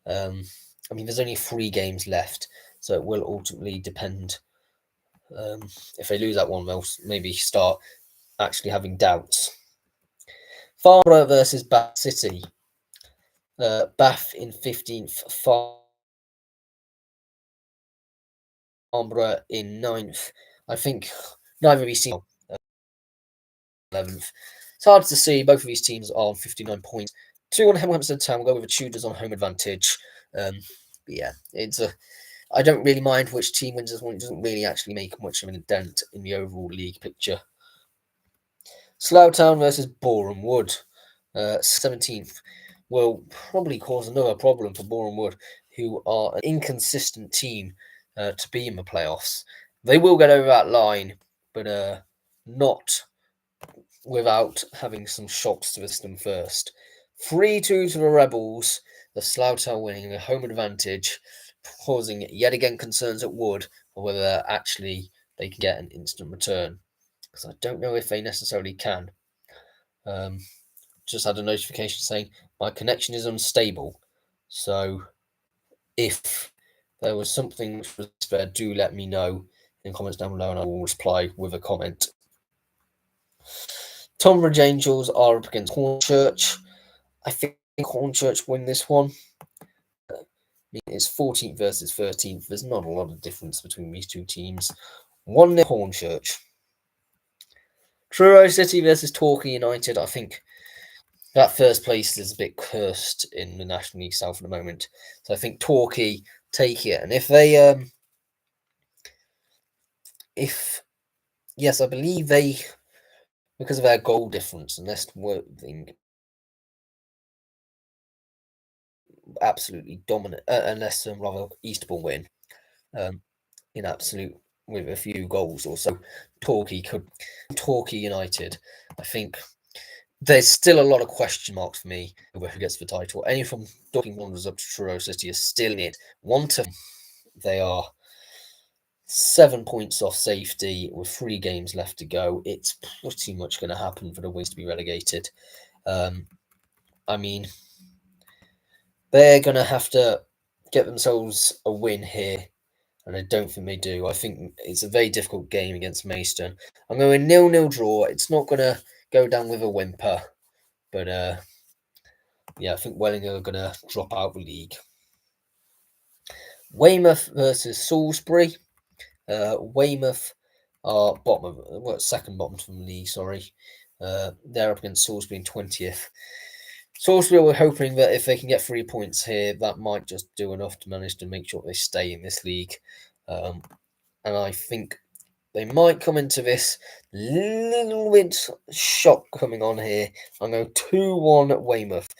There's only 3 games left, so it will ultimately depend. If they lose that one, they'll maybe start actually having doubts. Farnborough versus Bath City. Bath in 15th, Farnborough in 9th. I think neither of these teams 11th. It's hard to see. Both of these teams are on 59 points. 2-1 Hempstead Town. We'll go with the Tudors on home advantage. But yeah, I don't really mind which team wins this one. It doesn't really actually make much of a dent in the overall league picture. Slough Town versus Boreham Wood. 17th will probably cause another problem for Boreham Wood, who are an inconsistent team to be in the playoffs. They will get over that line, but not without having some shocks to the system first. 3-2 to the Rebels, the Slough Town winning a home advantage, causing yet again concerns at Wood or whether actually they can get an instant return. Because I don't know if they necessarily can. just had a notification saying my connection is unstable. So if there was something which was there, do let me know in the comments down below and I will reply with a comment. Tonbridge Angels are up against Hornchurch. I think Hornchurch win this one. It's 14th versus 13th. There's not a lot of difference between these two teams. 1-0 Hornchurch. Truro City versus Torquay United. I think that first place is a bit cursed in the National League South at the moment. So I think Torquay take it. And if they, yes, I believe they, because of their goal difference, unless working absolutely dominant, unless rather Eastbourne win, in absolute with a few goals or so, Torquay United. I think there's still a lot of question marks for me over who gets the title. Any from Dorking Wanderers up to Truro City is still in it. They are 7 points off safety with 3 games left to go. It's pretty much going to happen for the Wings to be relegated. I mean, they're going to have to get themselves a win here, and I don't think they do. I think it's a very difficult game against Maidstone. I'm going 0-0 draw. It's not going to go down with a whimper, but yeah, I think Welling are going to drop out of the league. Weymouth versus Salisbury. Weymouth are second bottom from the league, sorry. They're up against Salisbury in 20th. Salisbury were hoping that if they can get 3 points here, that might just do enough to manage to make sure they stay in this league. And I think they might come into this little bit shock coming on here. I'm going 2-1 Weymouth.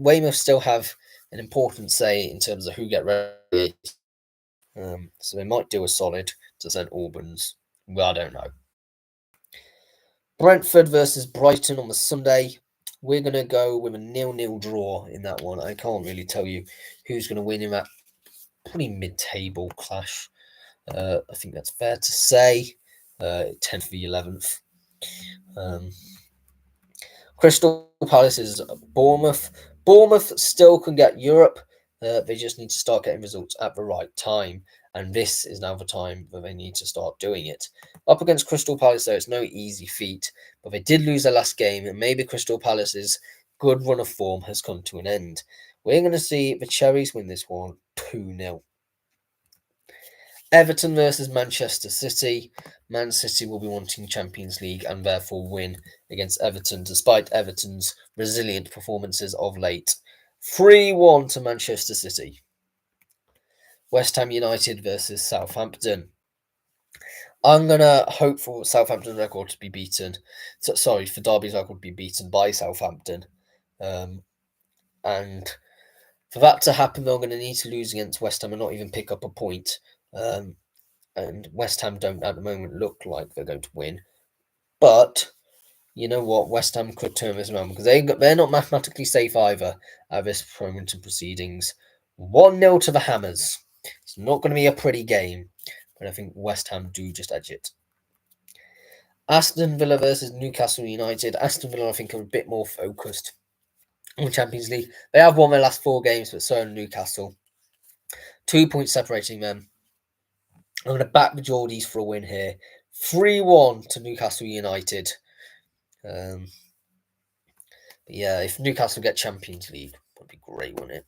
Weymouth still have an important say in terms of who get relegated. So they might do a solid to St Albans. Well, I don't know. Brentford versus Brighton on the Sunday. We're going to go with a 0-0 draw in that one. I can't really tell you who's going to win in that pretty mid-table clash. I think that's fair to say. 10th v 11th. Crystal Palace is Bournemouth. Bournemouth still can get Europe. They just need to start getting results at the right time. And this is now the time that they need to start doing it. Up against Crystal Palace, though, it's no easy feat. But they did lose their last game, and maybe Crystal Palace's good run of form has come to an end. We're going to see the Cherries win this one 2-0. Everton versus Manchester City. Man City will be wanting Champions League and therefore win against Everton, despite Everton's resilient performances of late. 3-1 to Manchester City. West Ham United versus Southampton. I'm going to hope for Southampton's record to be beaten. For Derby's record to be beaten by Southampton. And for that to happen, they're going to need to lose against West Ham and not even pick up a point. And West Ham don't at the moment look like they're going to win. But you know what? West Ham could turn this around because they're not mathematically safe either at this moment in proceedings. 1-0 to the Hammers. It's not going to be a pretty game, but I think West Ham do just edge it. Aston Villa versus Newcastle United. Aston Villa, I think, are a bit more focused on the Champions League. They have won their last 4 games, but so have Newcastle. 2 points separating them. I'm going to back the Geordies for a win here. 3-1 to Newcastle United. Yeah, if Newcastle get Champions League, would be great, wouldn't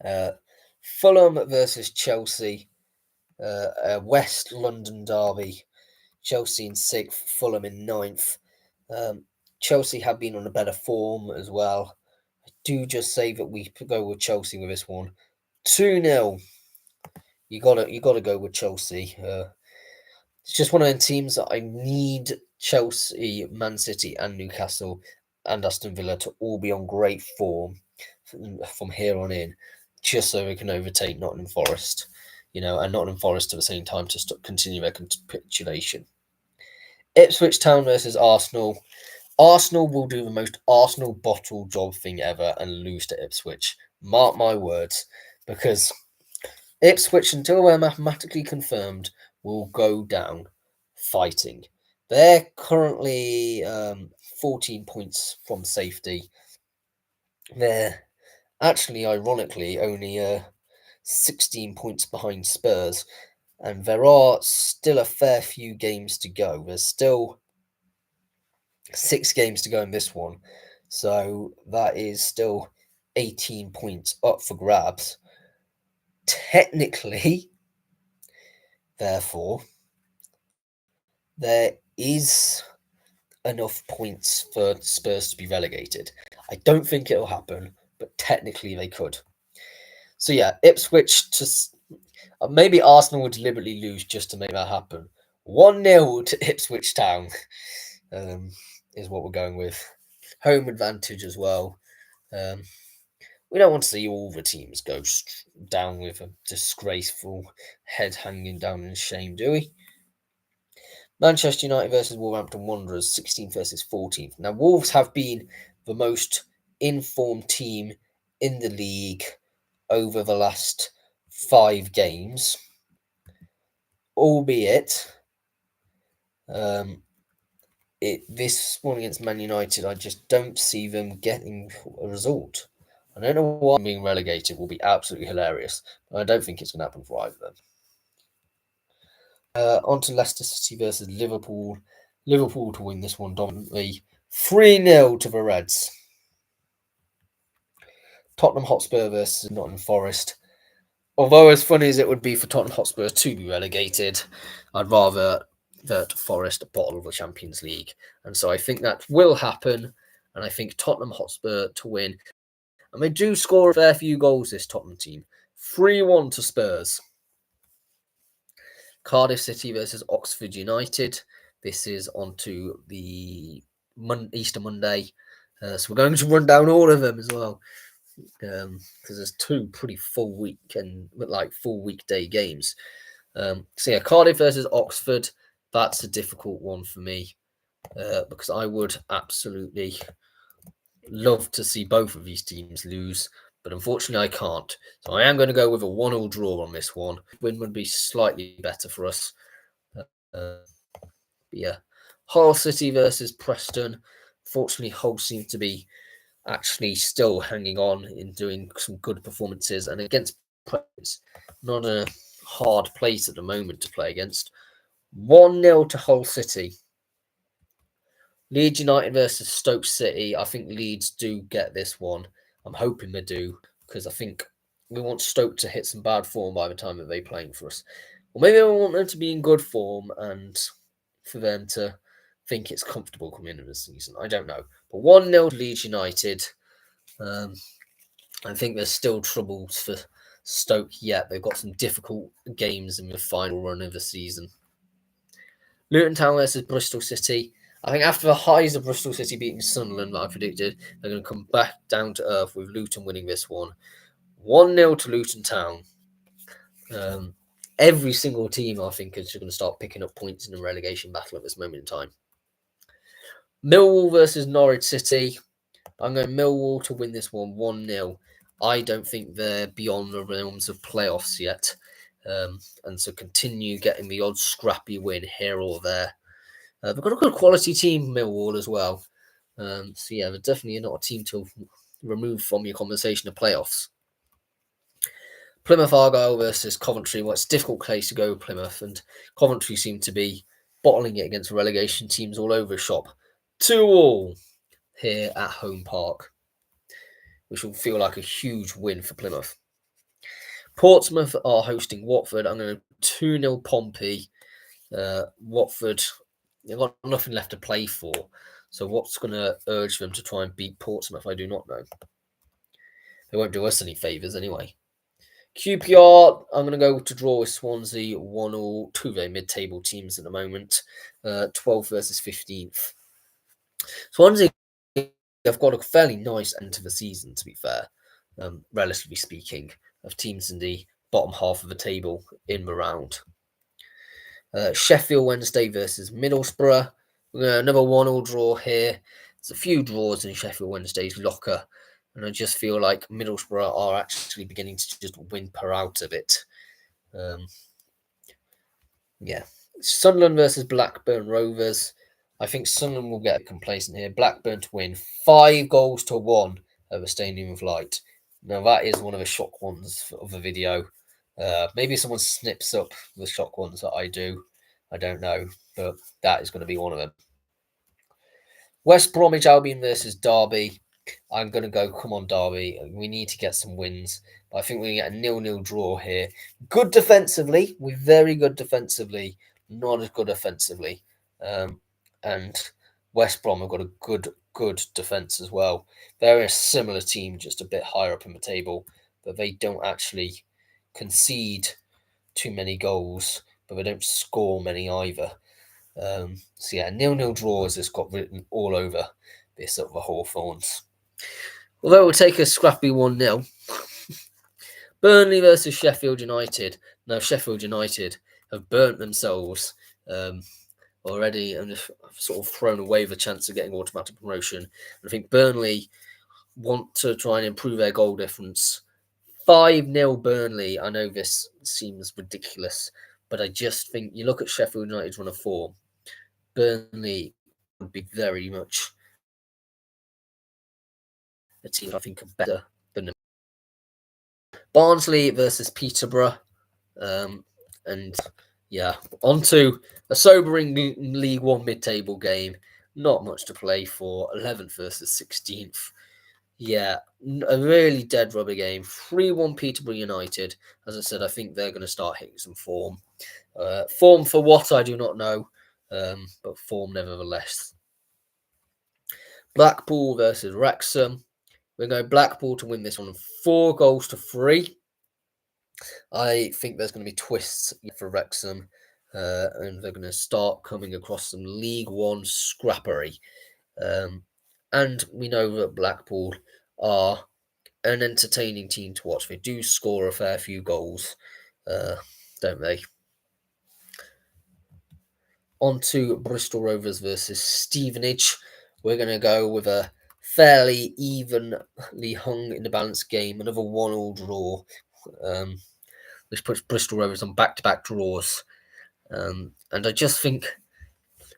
it? Fulham versus Chelsea. West London derby. Chelsea in 6th, Fulham in 9th. Chelsea have been on a better form as well. I do just say that we could go with Chelsea with this one. 2-0. You gotta go with Chelsea. It's just one of the teams that I need Chelsea, Man City, and Newcastle and Aston Villa to all be on great form from here on in, just so we can overtake Nottingham Forest, and Nottingham Forest at the same time to continue their capitulation. Ipswich Town versus Arsenal. Arsenal will do the most Arsenal bottle job thing ever and lose to Ipswich. Mark my words, because Ipswich, until they're mathematically confirmed, will go down fighting. They're currently 14 points from safety. They're actually, ironically, only 16 points behind Spurs, and there are still a fair few games to go. There's still 6 games to go in this one, so that is still 18 points up for grabs. Technically, therefore, there is enough points for Spurs to be relegated. I don't think it'll happen, but technically they could. So yeah, Ipswich to maybe Arsenal would deliberately lose just to make that happen. 1-0 to Ipswich Town is what we're going with. Home advantage as well. We don't want to see all the teams go down with a disgraceful head hanging down in shame, do we? Manchester United versus Wolverhampton Wanderers, 16th versus 14th. Now, Wolves have been the most informed team in the league over the last 5 games, albeit this one against Man United, I just don't see them getting a result. I don't know why being relegated will be absolutely hilarious, but I don't think it's going to happen for either of them. On to Leicester City versus Liverpool. Liverpool to win this one dominantly. 3-0 to the Reds. Tottenham Hotspur versus Nottingham Forest. Although as funny as it would be for Tottenham Hotspur to be relegated, I'd rather that Forest bottle the Champions League. And so I think that will happen. And I think Tottenham Hotspur to win. And they do score a fair few goals, this Tottenham team. 3-1 to Spurs. Cardiff City versus Oxford United. This is on to the Easter Monday. So we're going to run down all of them as well. Because there's 2 pretty full weekday games. So yeah, Cardiff versus Oxford. That's a difficult one for me. Because I would absolutely love to see both of these teams lose. But unfortunately, I can't. So I am going to go with a 1-1 draw on this one. Win would be slightly better for us. Yeah. Hull City versus Preston. Fortunately, Hull seem to be actually still hanging on in doing some good performances. And against Preston, not a hard place at the moment to play against. 1-0 to Hull City. Leeds United versus Stoke City. I think Leeds do get this one. I'm hoping they do, because I think we want Stoke to hit some bad form by the time that they're playing for us. Or maybe we want them to be in good form and for them to think it's comfortable coming into the season. I don't know. But 1-0 to Leeds United. I think there's still troubles for Stoke yet. They've got some difficult games in the final run of the season. Luton Town versus Bristol City. I think after the highs of Bristol City beating Sunderland that I predicted, they're going to come back down to earth with Luton winning this one. 1-0 to Luton Town. Every single team, I think, is going to start picking up points in the relegation battle at this moment in time. Millwall versus Norwich City. I'm going Millwall to win this one 1-0. I don't think they're beyond the realms of playoffs yet. And so continue getting the odd scrappy win here or there. They've got a good quality team, Millwall, as well. So yeah, they're definitely not a team to remove from your conversation of playoffs. Plymouth Argyle versus Coventry. Well, it's a difficult place to go, Plymouth, and Coventry seem to be bottling it against relegation teams all over the shop. 2-2 here at Home Park, which will feel like a huge win for Plymouth. Portsmouth are hosting Watford. I'm going to 2-0 Pompey. Watford, they've got nothing left to play for. So what's going to urge them to try and beat Portsmouth? I do not know. They won't do us any favours anyway. QPR, I'm going to go to draw with Swansea 1-1. 2 very mid-table teams at the moment. 12th versus 15th. Swansea have got a fairly nice end to the season, to be fair, relatively speaking, of teams in the bottom half of the table in the round. Sheffield Wednesday versus Middlesbrough. Another 1-1 draw here. There's a few draws in Sheffield Wednesday's locker, and I just feel like Middlesbrough are actually beginning to just whimper out of it. Yeah. Sunderland versus Blackburn Rovers. I think Sunderland will get complacent here. Blackburn to win 5-1 over Stadium of Light. Now that is one of the shock ones of the video. Maybe someone snips up the shock ones that I do. I don't know, but that is going to be one of them. West Bromwich Albion versus Derby. I'm going to go, come on, Derby. We need to get some wins. But I think we get a 0-0 draw here. Good defensively. We're very good defensively. Not as good offensively. And West Brom have got a good defence as well. They're a similar team, just a bit higher up in the table. But they don't actually concede too many goals. But they don't score many either. So yeah, 0-0 draws has got written all over this of the Hawthorns. Although it will take a scrappy 1-0. Burnley versus Sheffield United. Now Sheffield United have burnt themselves already and have sort of thrown away the chance of getting automatic promotion. And I think Burnley want to try and improve their goal difference. 5-0 Burnley. I know this seems ridiculous, but I just think you look at Sheffield United's run of form. Burnley would be very much a team I think are better than them. Barnsley versus Peterborough. And yeah, on to a sobering League One mid-table game. Not much to play for. 11th versus 16th. Yeah, a really dead rubber game. 3-1 Peterborough United. As I said, I think they're going to start hitting some form. Form for what, I do not know. But form nevertheless. Blackpool versus Wrexham. We're going Blackpool to win this one 4-3. I think there's going to be twists for Wrexham. And they're going to start coming across some League One scrappery. And we know that Blackpool are an entertaining team to watch. They do score a fair few goals, don't they? On to Bristol Rovers versus Stevenage. We're going to go with a fairly evenly hung in the balance game. Another 1-1 draw. Which puts Bristol Rovers on back-to-back draws. And I just think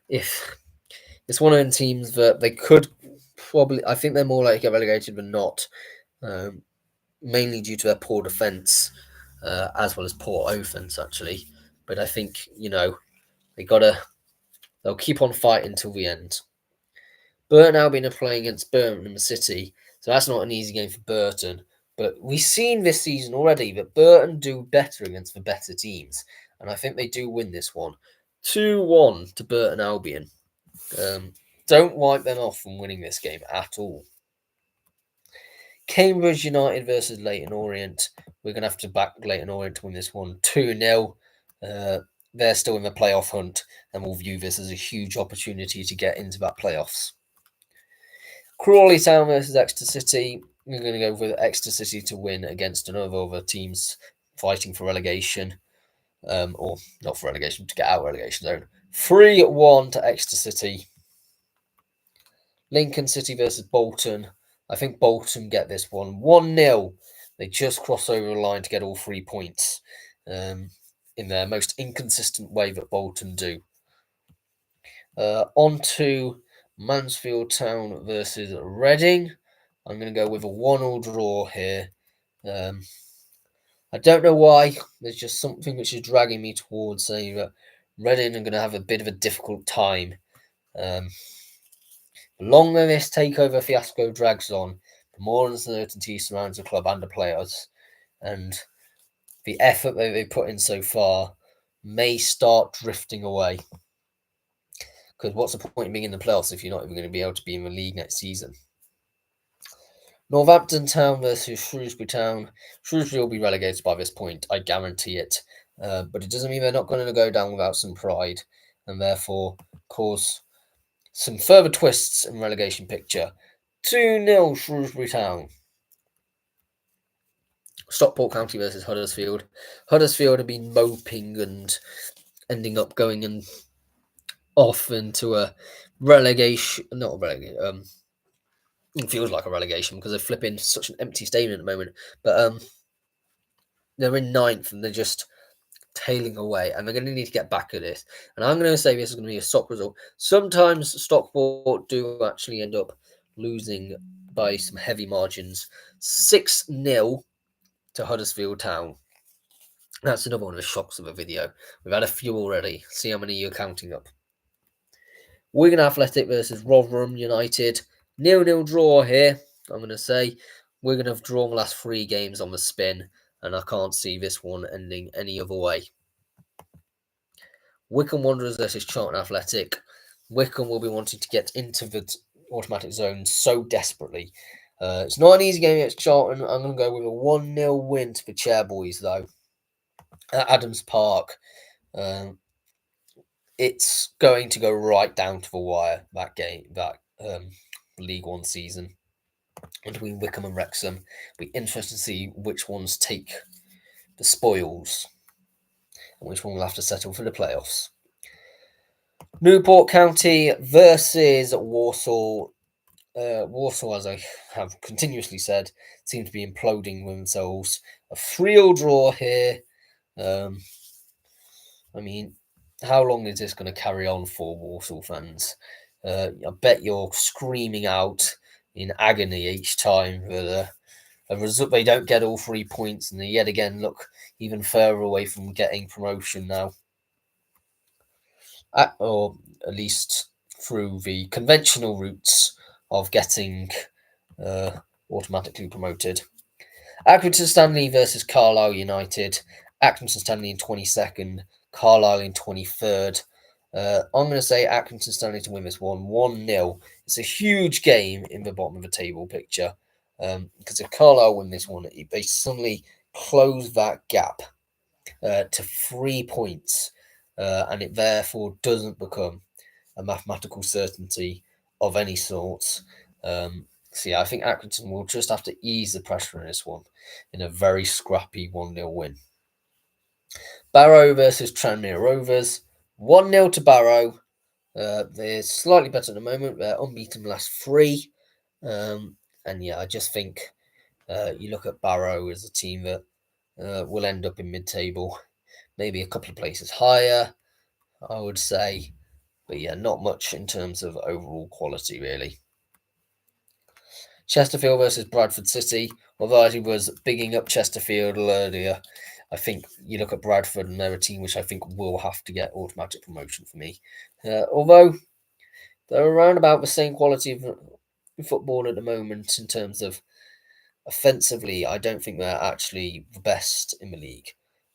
if it's one of the teams that they could probably, I think they're more likely to get relegated than not, mainly due to their poor defence, as well as poor offence, actually. But I think, they'll keep on fighting till the end. Burton Albion are playing against Birmingham City, so that's not an easy game for Burton. But we've seen this season already that Burton do better against the better teams. And I think they do win this one. 2-1 to Burton Albion. Don't wipe them off from winning this game at all. Cambridge United versus Leyton Orient. We're going to have to back Leyton Orient to win this one 2-0. They're still in the playoff hunt, and we'll view this as a huge opportunity to get into that playoffs. Crawley Town versus Exeter City. We're going to go with Exeter City to win against another other teams fighting for relegation. Or not for relegation, to get out of relegation zone. 3-1 to Exeter City. Lincoln City versus Bolton. I think Bolton get this one 1-0. They just cross over the line to get all 3 points in their most inconsistent way that Bolton do. On to Mansfield Town versus Reading. I'm going to go with a 1-1 draw here. I don't know why. There's just something which is dragging me towards saying that Reading are going to have a bit of a difficult time. The longer this takeover fiasco drags on, the more uncertainty surrounds the club and the players. And the effort that they put in so far may start drifting away. Because what's the point of being in the playoffs if you're not even going to be able to be in the league next season? Northampton Town versus Shrewsbury Town. Shrewsbury will be relegated by this point, I guarantee it. But it doesn't mean they're not going to go down without some pride, and therefore cause some further twists in relegation picture. 2-0 Shrewsbury Town. Stockport County versus Huddersfield. Huddersfield have been moping and ending up going off into a relegation, not a relegation, it feels like a relegation because they flip in such an empty stadium at the moment. But they're in 9th and they're just tailing away, and they're going to need to get back at this. And I'm going to say this is going to be a stock result. Sometimes Stockport do actually end up losing by some heavy margins. 6-0 to Huddersfield Town. That's another one of the shocks of a video. We've had a few already. See how many you're counting up. Wigan Athletic versus Rotherham United. 0-0 draw here, I'm going to say. Wigan have drawn the last 3 games on the spin, and I can't see this one ending any other way. Wycombe Wanderers versus Charlton Athletic. Wycombe will be wanting to get into the automatic zone so desperately. It's not an easy game against Charlton. I'm going to go with a 1-0 win to the Chairboys, though, at Adams Park. It's going to go right down to the wire, that game, that League One season between Wycombe and Wrexham. It'll be interesting to see which ones take the spoils and which one will have to settle for the playoffs. Newport County versus Walsall. Walsall, as I have continuously said, seem to be imploding themselves. A 3-0 draw here. I mean, how long is this going to carry on for, Walsall fans? I bet you're screaming out in agony each time that a result they don't get all 3 points, and they yet again look even further away from getting promotion now. Or at least through the conventional routes of getting automatically promoted. Accrington Stanley versus Carlisle United. Accrington Stanley in 22nd, Carlisle in 23rd. I'm going to say Accrington Stanley to win this one 1-0. It's a huge game in the bottom of the table picture. Because if Carlisle win this one, they suddenly close that gap to 3 points. And it therefore doesn't become a mathematical certainty of any sort. So yeah, I think Accrington will just have to ease the pressure in this one in a very scrappy 1-0 win. Barrow versus Tranmere Rovers. 1-0 to Barrow. They're slightly better at the moment. They're unbeaten the last 3. And yeah, I just think you look at Barrow as a team that will end up in mid-table. Maybe a couple of places higher, I would say. But yeah, not much in terms of overall quality, really. Chesterfield versus Bradford City. Although I was bigging up Chesterfield earlier, I think you look at Bradford and they're a team which I think will have to get automatic promotion for me. Although they're around about the same quality of football at the moment in terms of offensively, I don't think they're actually the best in the league.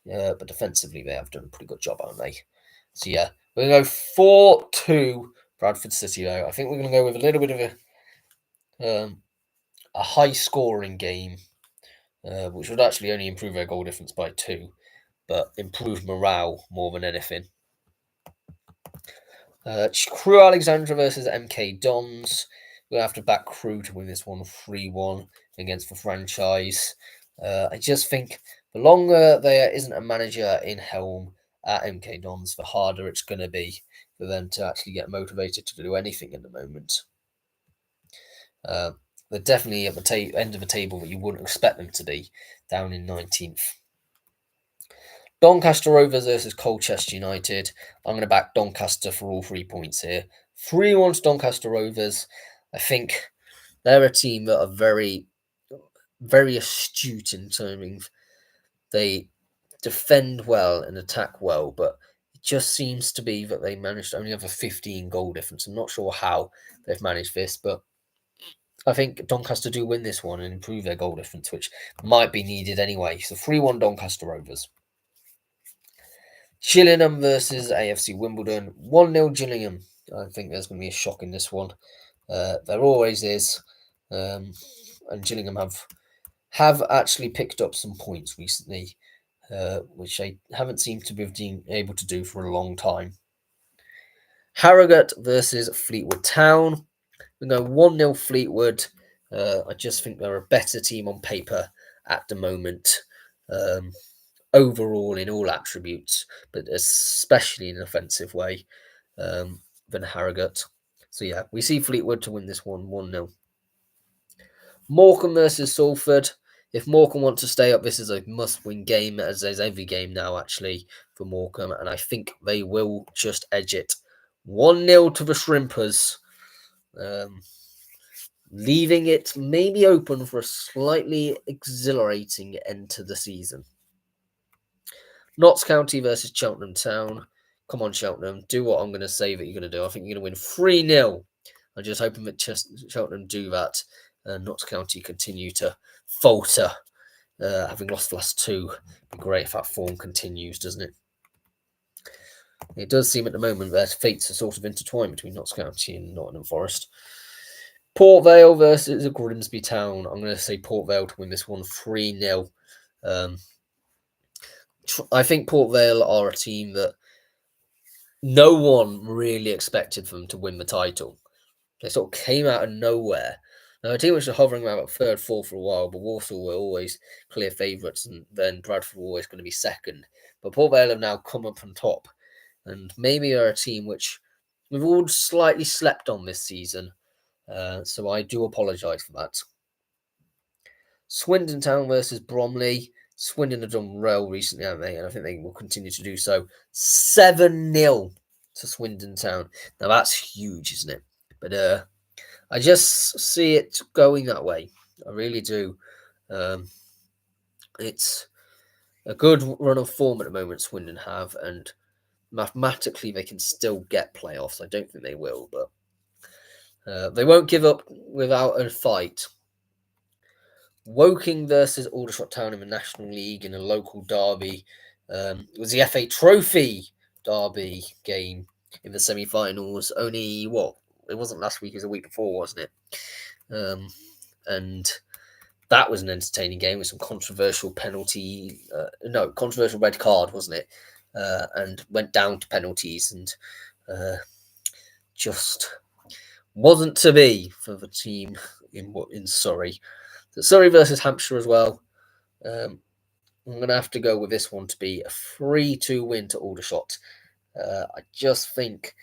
But defensively, they have done a pretty good job, haven't they? So yeah, we're going to go 4-2 Bradford City, though. I think we're going to go with a little bit of a high-scoring game, which would actually only improve their goal difference by 2, but improve morale more than anything. Crewe Alexandra versus MK Dons. We'll have to back Crewe to win this one 3-1 against the franchise. I just think the longer there isn't a manager in helm at MK Dons, the harder it's going to be for them to actually get motivated to do anything at the moment. They're definitely at the end of the table that you wouldn't expect them to be, down in 19th. Doncaster Rovers versus Colchester United. I'm going to back Doncaster for all 3 points here. 3-1 to Doncaster Rovers. I think they're a team that are very, very astute in terms of they defend well and attack well, but it just seems to be that they managed to only have a 15 goal difference. I'm not sure how they've managed this, but I think Doncaster do win this one and improve their goal difference, which might be needed anyway. So 3-1 Doncaster Rovers. Gillingham versus AFC Wimbledon. 1-0 Gillingham. I think there's going to be a shock in this one. There always is. And Gillingham have actually picked up some points recently, which they haven't seemed to be able to do for a long time. Harrogate versus Fleetwood Town. We go 1-0 Fleetwood. I just think they're a better team on paper at the moment. Overall in all attributes, but especially in an offensive way than Harrogate. So yeah, we see Fleetwood to win this one 1-0. Morecambe versus Salford. If Morecambe want to stay up, this is a must-win game, as there's every game now, actually, for Morecambe, and I think they will just edge it. 1-0 to the Shrimpers, leaving it maybe open for a slightly exhilarating end to the season. Notts County versus Cheltenham Town. Come on, Cheltenham, do what I'm going to say that you're going to do. I think you're going to win 3-0. I'm just hoping that Cheltenham do that, and Notts County continue to falter. Having lost the last two, it'd be great if that form continues, doesn't it? It does seem at the moment that fates are sort of intertwined between Notts County and Nottingham Forest. Port Vale versus Grimsby Town. I'm going to say Port Vale to win this one 3-0. I think Port Vale are a team that no one really expected them to win the title. They sort of came out of nowhere. Now, a team which was hovering around third, fourth for a while, but Walsall were always clear favourites, and then Bradford were always going to be second. But Port Vale have now come up on top, and maybe are a team which we've all slightly slept on this season. So I do apologise for that. Swindon Town versus Bromley. Swindon have done well recently, haven't they? And I think they will continue to do so. 7-0 to Swindon Town. Now that's huge, isn't it? But I just see it going that way. I really do. It's a good run of form at the moment Swindon have, and mathematically they can still get playoffs. I don't think they will, but they won't give up without a fight. Woking versus Aldershot Town in the National League in a local derby. It was the FA Trophy derby game in the semi-finals. Only, it wasn't last week, it was a week before, wasn't it? And that was an entertaining game with some controversial controversial red card, wasn't it? And went down to penalties, and just wasn't to be for the team in Surrey. So Surrey versus Hampshire as well. I'm going to have to go with this one to be a 3-2 win to Aldershot. I just think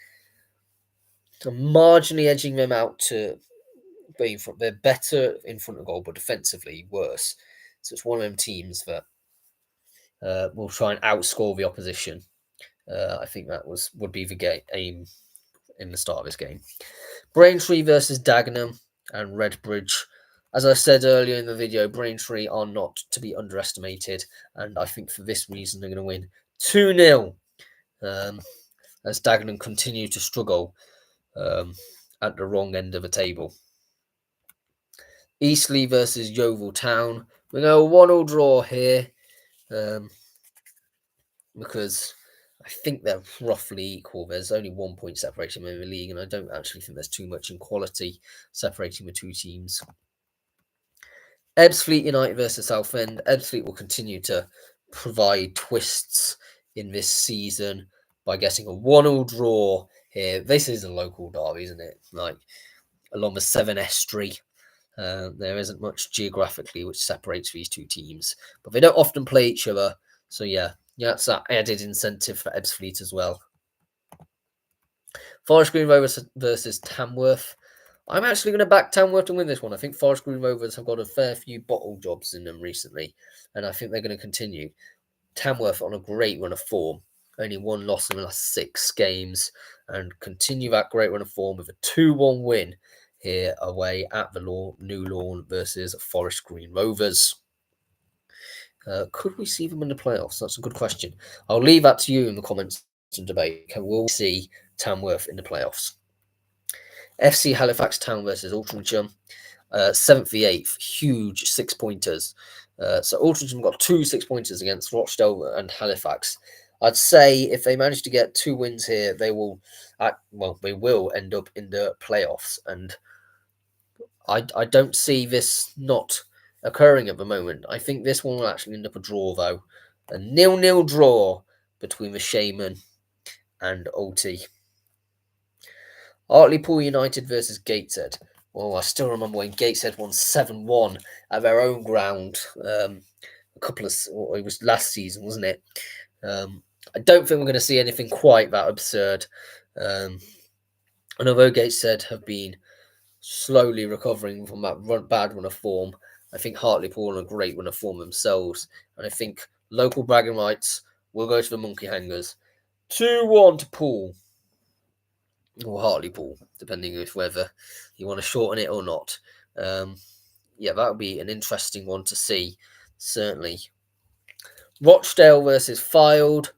marginally edging them out to be in front. They're better in front of goal, but defensively worse. So it's one of them teams that will try and outscore the opposition. I think that would be the aim in the start of this game. Braintree versus Dagenham and Redbridge. As I said earlier in the video, Braintree are not to be underestimated, and I think for this reason they're going to win 2-0 as Dagenham continue to struggle at the wrong end of the table. Eastleigh versus Yeovil Town. We go 1-1 draw here because I think they're roughly equal. There's only 1 point separating them in the league, and I don't actually think there's too much in quality separating the two teams. Ebbsfleet United versus Southend. Ebbsfleet will continue to provide twists in this season by getting a 1-1 draw here. This is a local derby, isn't it? Like along the Severn Estuary. There isn't much geographically which separates these two teams, but they don't often play each other. So yeah, that's that added incentive for Ebbsfleet as well. Forest Green Rovers versus Tamworth. I'm actually going to back Tamworth to win this one. I think Forest Green Rovers have got a fair few bottle jobs in them recently, and I think they're going to continue. Tamworth on a great run of form, only one loss in the last 6 games, and continue that great run of form with a 2-1 win here away at the New Lawn versus Forest Green Rovers. Could we see them in the playoffs? That's a good question. I'll leave that to you in the comments and debate. Will we see Tamworth in the playoffs? FC Halifax Town versus Altrincham. 7th v 8th, huge 6-pointers. So Altrincham got 2 6-pointers against Rochdale and Halifax. I'd say if they manage to get 2 wins here, they will end up in the playoffs. And I don't see this not occurring at the moment. I think this one will actually end up a draw, though. A 0-0 draw between the Shaman and Alty. Hartlepool United versus Gateshead. Well, I still remember when Gateshead won 7-1 at their own ground. It was last season, wasn't it? I don't think we're going to see anything quite that absurd. And although Gateshead have been slowly recovering from that bad run of form, I think Hartlepool are on a great run of form themselves, and I think local bragging rights will go to the Monkey Hangers. 2-1 to Poole, or Hartlepool, depending if whether you want to shorten it or not. Yeah, that would be an interesting one to see, certainly. Rochdale versus Fylde.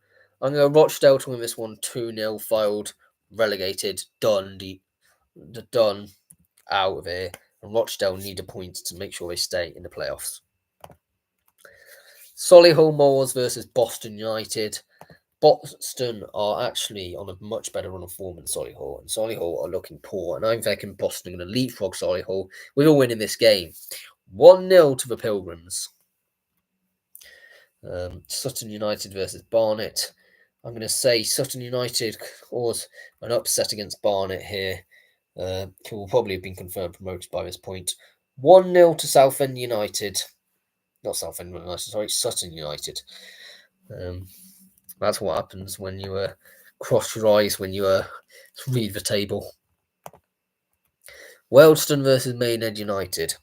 I'm going to go Rochdale to win this one 2-0. Fylde relegated, done, done, out of here. And Rochdale need a point to make sure they stay in the playoffs. Solihull Moors versus Boston United. Boston are actually on a much better run of form than Solihull, and Solihull are looking poor. And I'm thinking Boston are going to leapfrog Solihull with a win in this game. 1-0 to the Pilgrims. Sutton United versus Barnet. I'm going to say Sutton United cause an upset against Barnet here, who will probably have been confirmed promoted by this point. 1-0 to Southend United. Not Southend United, sorry, Sutton United. That's what happens when you cross your eyes when you read the table. Wealdstone versus Maidenhead United.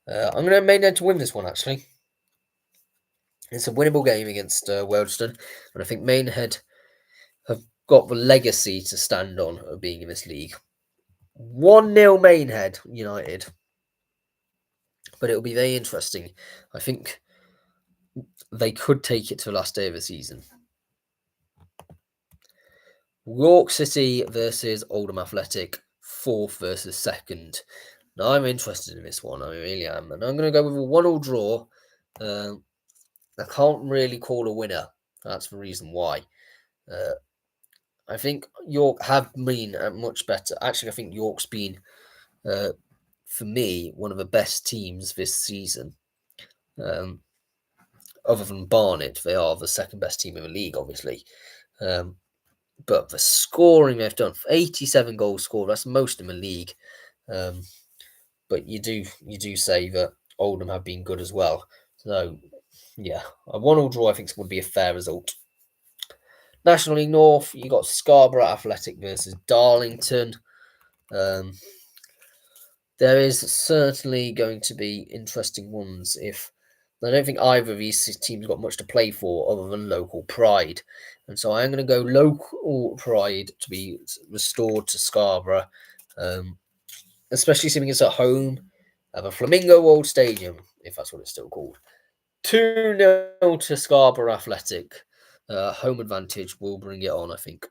I'm going to have Maidenhead to win this one, actually. It's a winnable game against Wealdstone, and I think Maidenhead have got the legacy to stand on of being in this league. 1-0 Maidenhead United. But it'll be very interesting. I think they could take it to the last day of the season. York City versus Oldham Athletic, 4th versus 2nd. Now, I'm interested in this one. I really am. And I'm going to go with a 1-1 draw. I can't really call a winner. That's the reason why. I think York have been much better. Actually, I think York's been, for me, one of the best teams this season. Other than Barnet, they are the second best team in the league, obviously. But the scoring they've done, 87 goals scored, that's most in the league. But you do say that Oldham have been good as well. So, yeah, a 1-1 draw I think would be a fair result. National League North, you got Scarborough Athletic versus Darlington. There is certainly going to be interesting ones. I don't think either of these teams got much to play for other than local pride. And so I'm going to go local pride to be restored to Scarborough, especially seeing it's at home at the Flamingo World Stadium, if that's what it's still called. 2-0 to Scarborough Athletic. Home advantage will bring it on, I think.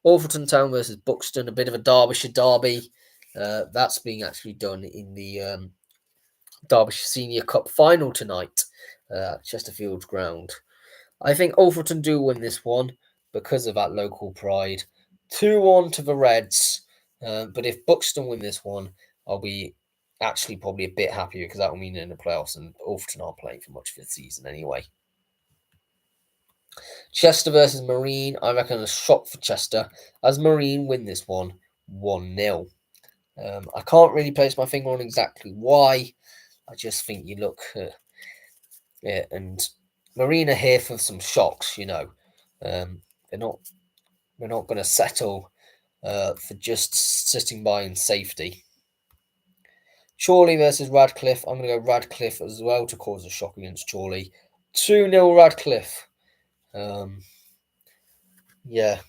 Alfreton Town versus Buxton, a bit of a Derbyshire derby. That's being actually done in the Derbyshire Senior Cup final tonight at Chesterfield's ground. I think Alfreton do win this one because of that local pride. 2-1 to the Reds. But if Buxton win this one, I'll be actually probably a bit happier because that will mean in the playoffs, and Alfreton aren't playing for much of the season anyway. Chester versus Marine. I reckon a shot for Chester as Marine win this one 1-0. I can't really place my finger on exactly why. I just think you look at it, and Marine are here for some shocks, They're not going to settle for just sitting by in safety. Chorley versus Radcliffe. I'm going to go Radcliffe as well to cause a shock against Chorley. 2-0 Radcliffe. Yeah,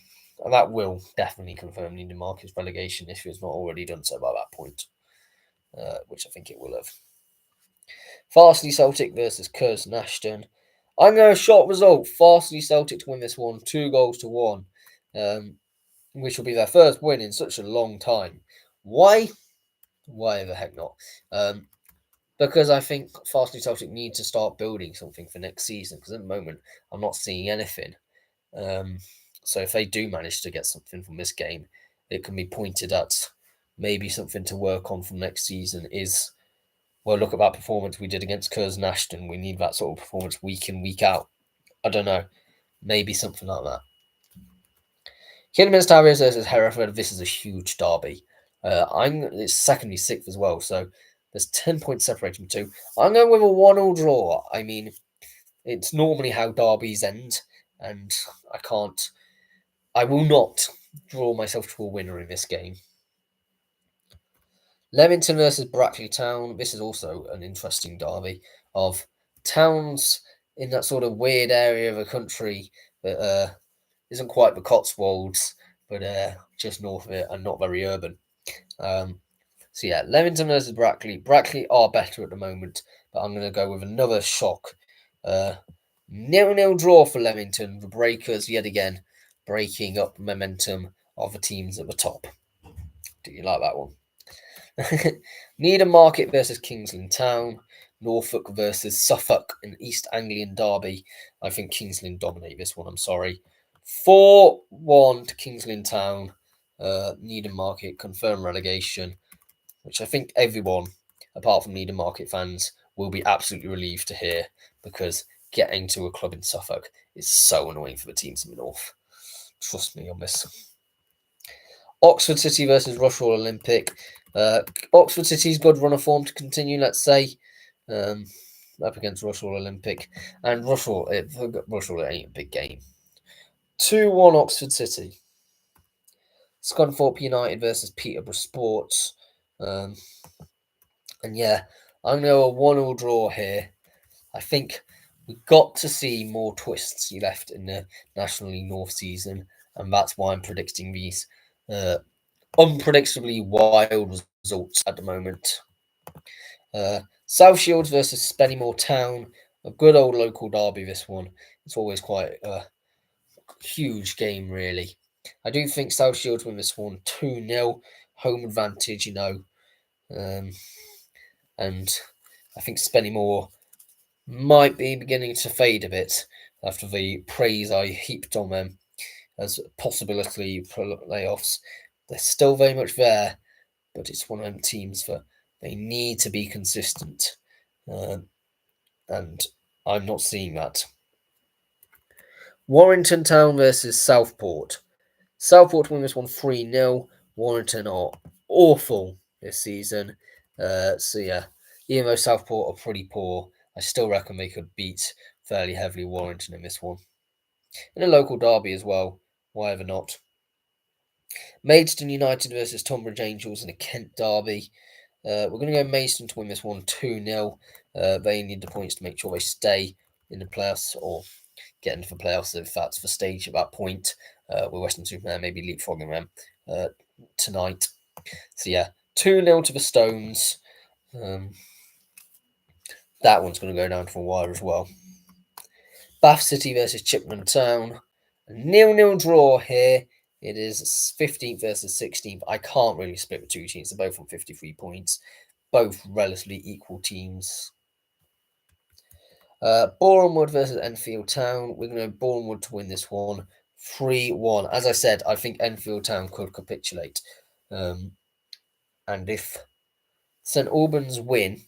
that will definitely confirm Neiman Marcus relegation if it's not already done so by that point, which I think it will have. Farsley Celtic versus Curzon Ashton. I'm going to short result. Farsley Celtic to win this one, 2-1, which will be their first win in such a long time. Why? Why the heck not? Because I think Farsley Celtic need to start building something for next season, because at the moment I'm not seeing anything. So if they do manage to get something from this game, it can be pointed at maybe something to work on from next season is, well, look at that performance we did against Curzon Ashton. We need that sort of performance week in, week out. I don't know. Maybe something like that. Kidderminster Harriers versus Hereford. This is a huge derby. It's secondly 6th as well, so there's 10 points separating the two. I'm going with a 1-1 draw. I mean, it's normally how derbies end, and I will not draw myself to a winner in this game. Leamington versus Brackley Town. This is also an interesting derby of towns in that sort of weird area of the country that isn't quite the Cotswolds, but just north of it and not very urban. So yeah, Leamington versus Brackley. Brackley are better at the moment, but I'm going to go with another shock. 0-0 draw for Leamington. The Breakers yet again breaking up momentum of the teams at the top. Do you like that one? Needham Market versus Kingsland Town. Norfolk versus Suffolk, an East Anglian derby. I think Kingsland dominate this one. I'm sorry. 4-1 to Kingsland Town. Needham Market confirm relegation, which I think everyone, apart from Needham Market fans, will be absolutely relieved to hear, because getting to a club in Suffolk is so annoying for the teams in the north. Trust me on this. Oxford City versus Rushall Olympic. Oxford City's good run of form to continue, let's say, up against Rushall Olympic. And Rushall, it ain't a big game. 2-1 Oxford City. Scunthorpe United versus Peterborough Sports. And yeah, I'm going to go a 1-1 draw here. I think we've got to see more twists left in the National League North season, and that's why I'm predicting these unpredictably wild results at the moment. South Shields versus Spennymoor Town, a good old local derby. This one, it's always quite a huge game, really. I do think South Shields win this one 2-0, home advantage, and I think Spennymoor might be beginning to fade a bit after the praise I heaped on them as possibility playoffs. They're still very much there, but it's one of them teams that they need to be consistent, and I'm not seeing that. Warrington Town versus Southport. Southport win this one 3-0. Warrington are awful this season. So yeah, even though Southport are pretty poor, I still reckon they could beat fairly heavily Warrington in this one. In a local derby as well, why ever not? Maidstone United versus Tonbridge Angels in a Kent derby. We're going to go Maidstone to win this one 2-0. They need the points to make sure they stay in the playoffs or get into the playoffs if that's the stage at that point. With Western Superman maybe leapfrogging them tonight. So yeah, 2-0 to the Stones. That one's going to go down to a wire as well. Bath City versus Chipman Town. A 0-0 draw here. It is 15th versus 16th. I can't really split the two teams. They're both on 53 points. Both relatively equal teams. Bournemouth versus Enfield Town. We're going to Bournemouth to win this one 3-1. As I said, I think Enfield Town could capitulate. And if St Albans win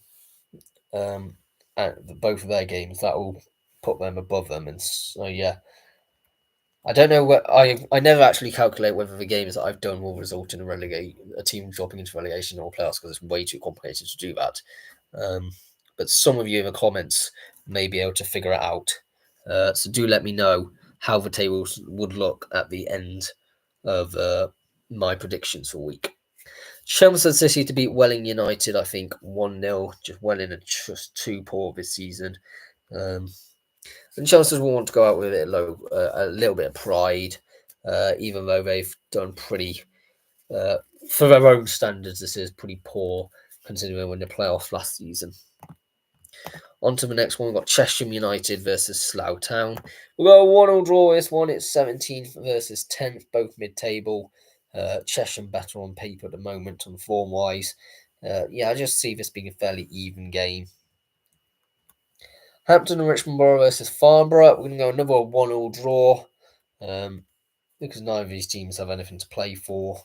at both of their games, that will put them above them. And so, yeah. I don't know what I never actually calculate whether the games that I've done will result in a team dropping into relegation or playoffs, because it's way too complicated to do that. But some of you in the comments may be able to figure it out. So do let me know how the tables would look at the end of my predictions for week. Chelmsford City to beat Welling United, I think 1-0. Just Welling are just too poor this season. And Chelmsford will want to go out with a little bit of pride, even though they've done pretty, for their own standards, this is pretty poor considering they won the playoffs last season. On to the next one, we've got Cheshire United versus Slough Town. We've got a 1-1 draw this one. It's 17th versus 10th, both mid-table. Cheshire better on paper at the moment on form-wise. I just see this being a fairly even game. Hampton and Richmond Borough versus Farnborough. We're going to go another 1-1 draw because neither of these teams have anything to play for.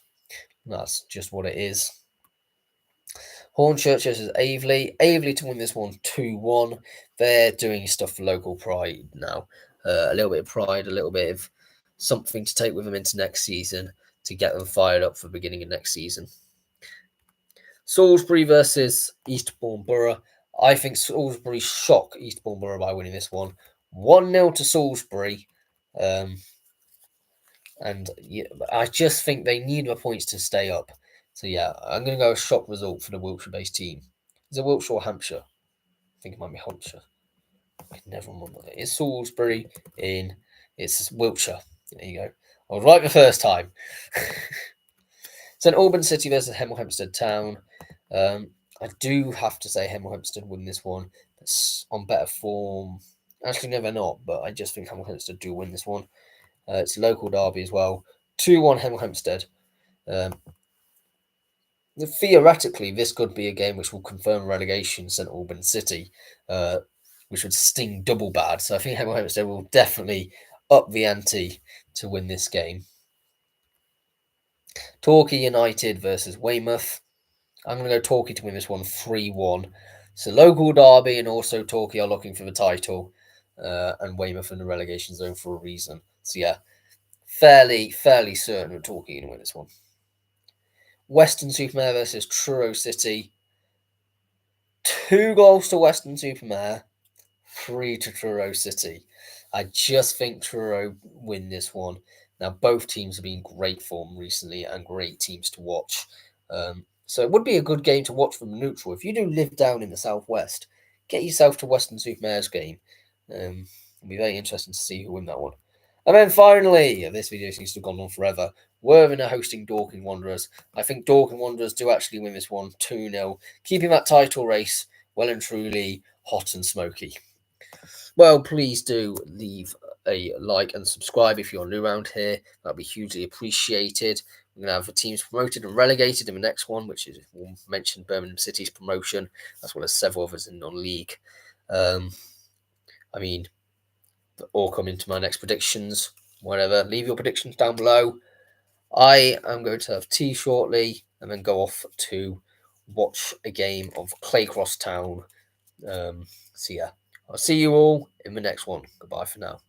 That's just what it is. Hornchurch versus Aveley. Aveley to win this one 2-1. They're doing stuff for local pride now. A little bit of pride, a little bit of something to take with them into next season to get them fired up for the beginning of next season. Salisbury versus Eastbourne Borough. I think Salisbury shock Eastbourne Borough by winning this one. 1-0 to Salisbury. And I just think they need the points to stay up. So yeah, I'm going to go a shock result for the Wiltshire-based team. Is it Wiltshire or Hampshire? I think it might be Hampshire. I can never remember. It's Salisbury in. It's Wiltshire. There you go. I was right the first time. St Albans City versus Hemel Hempstead Town. I do have to say Hemel Hempstead win this one. It's on better form. Actually, never not, but I just think Hemel Hempstead do win this one. It's a local derby as well. 2-1 Hemel Hempstead. Theoretically, this could be a game which will confirm relegation St Albans City, which would sting double bad. So I think Hemel Hempstead will definitely up the ante to win this game. Torquay United versus Weymouth. I'm going to go Torquay to win this one 3-1. It's a local derby, and also Torquay are looking for the title, and Weymouth in the relegation zone for a reason. So yeah, fairly certain that Torquay going to win this one. Weston-super-Mare versus Truro City. 2 goals to Weston-super-Mare, 3 to Truro City. I just think Truro win this one. Now, both teams have been in great form recently and great teams to watch. So it would be a good game to watch from neutral. If you do live down in the southwest, get yourself to Weston-super-Mare's game. It'll be very interesting to see who win that one. And then finally, this video seems to have gone on forever. Worthing are hosting Dorking Wanderers. I think Dorking Wanderers do actually win this one 2-0, keeping that title race well and truly hot and smoky. Well, please do leave a like and subscribe if you're new around here. That'll be hugely appreciated. We're going to have the teams promoted and relegated in the next one, which is, we'll mention Birmingham City's promotion, as well as several others in non-league. All come into my next predictions. Whatever, leave your predictions down below. I am going to have tea shortly and then go off to watch a game of Claycross Town. So yeah, I'll see you all in the next one. Goodbye for now.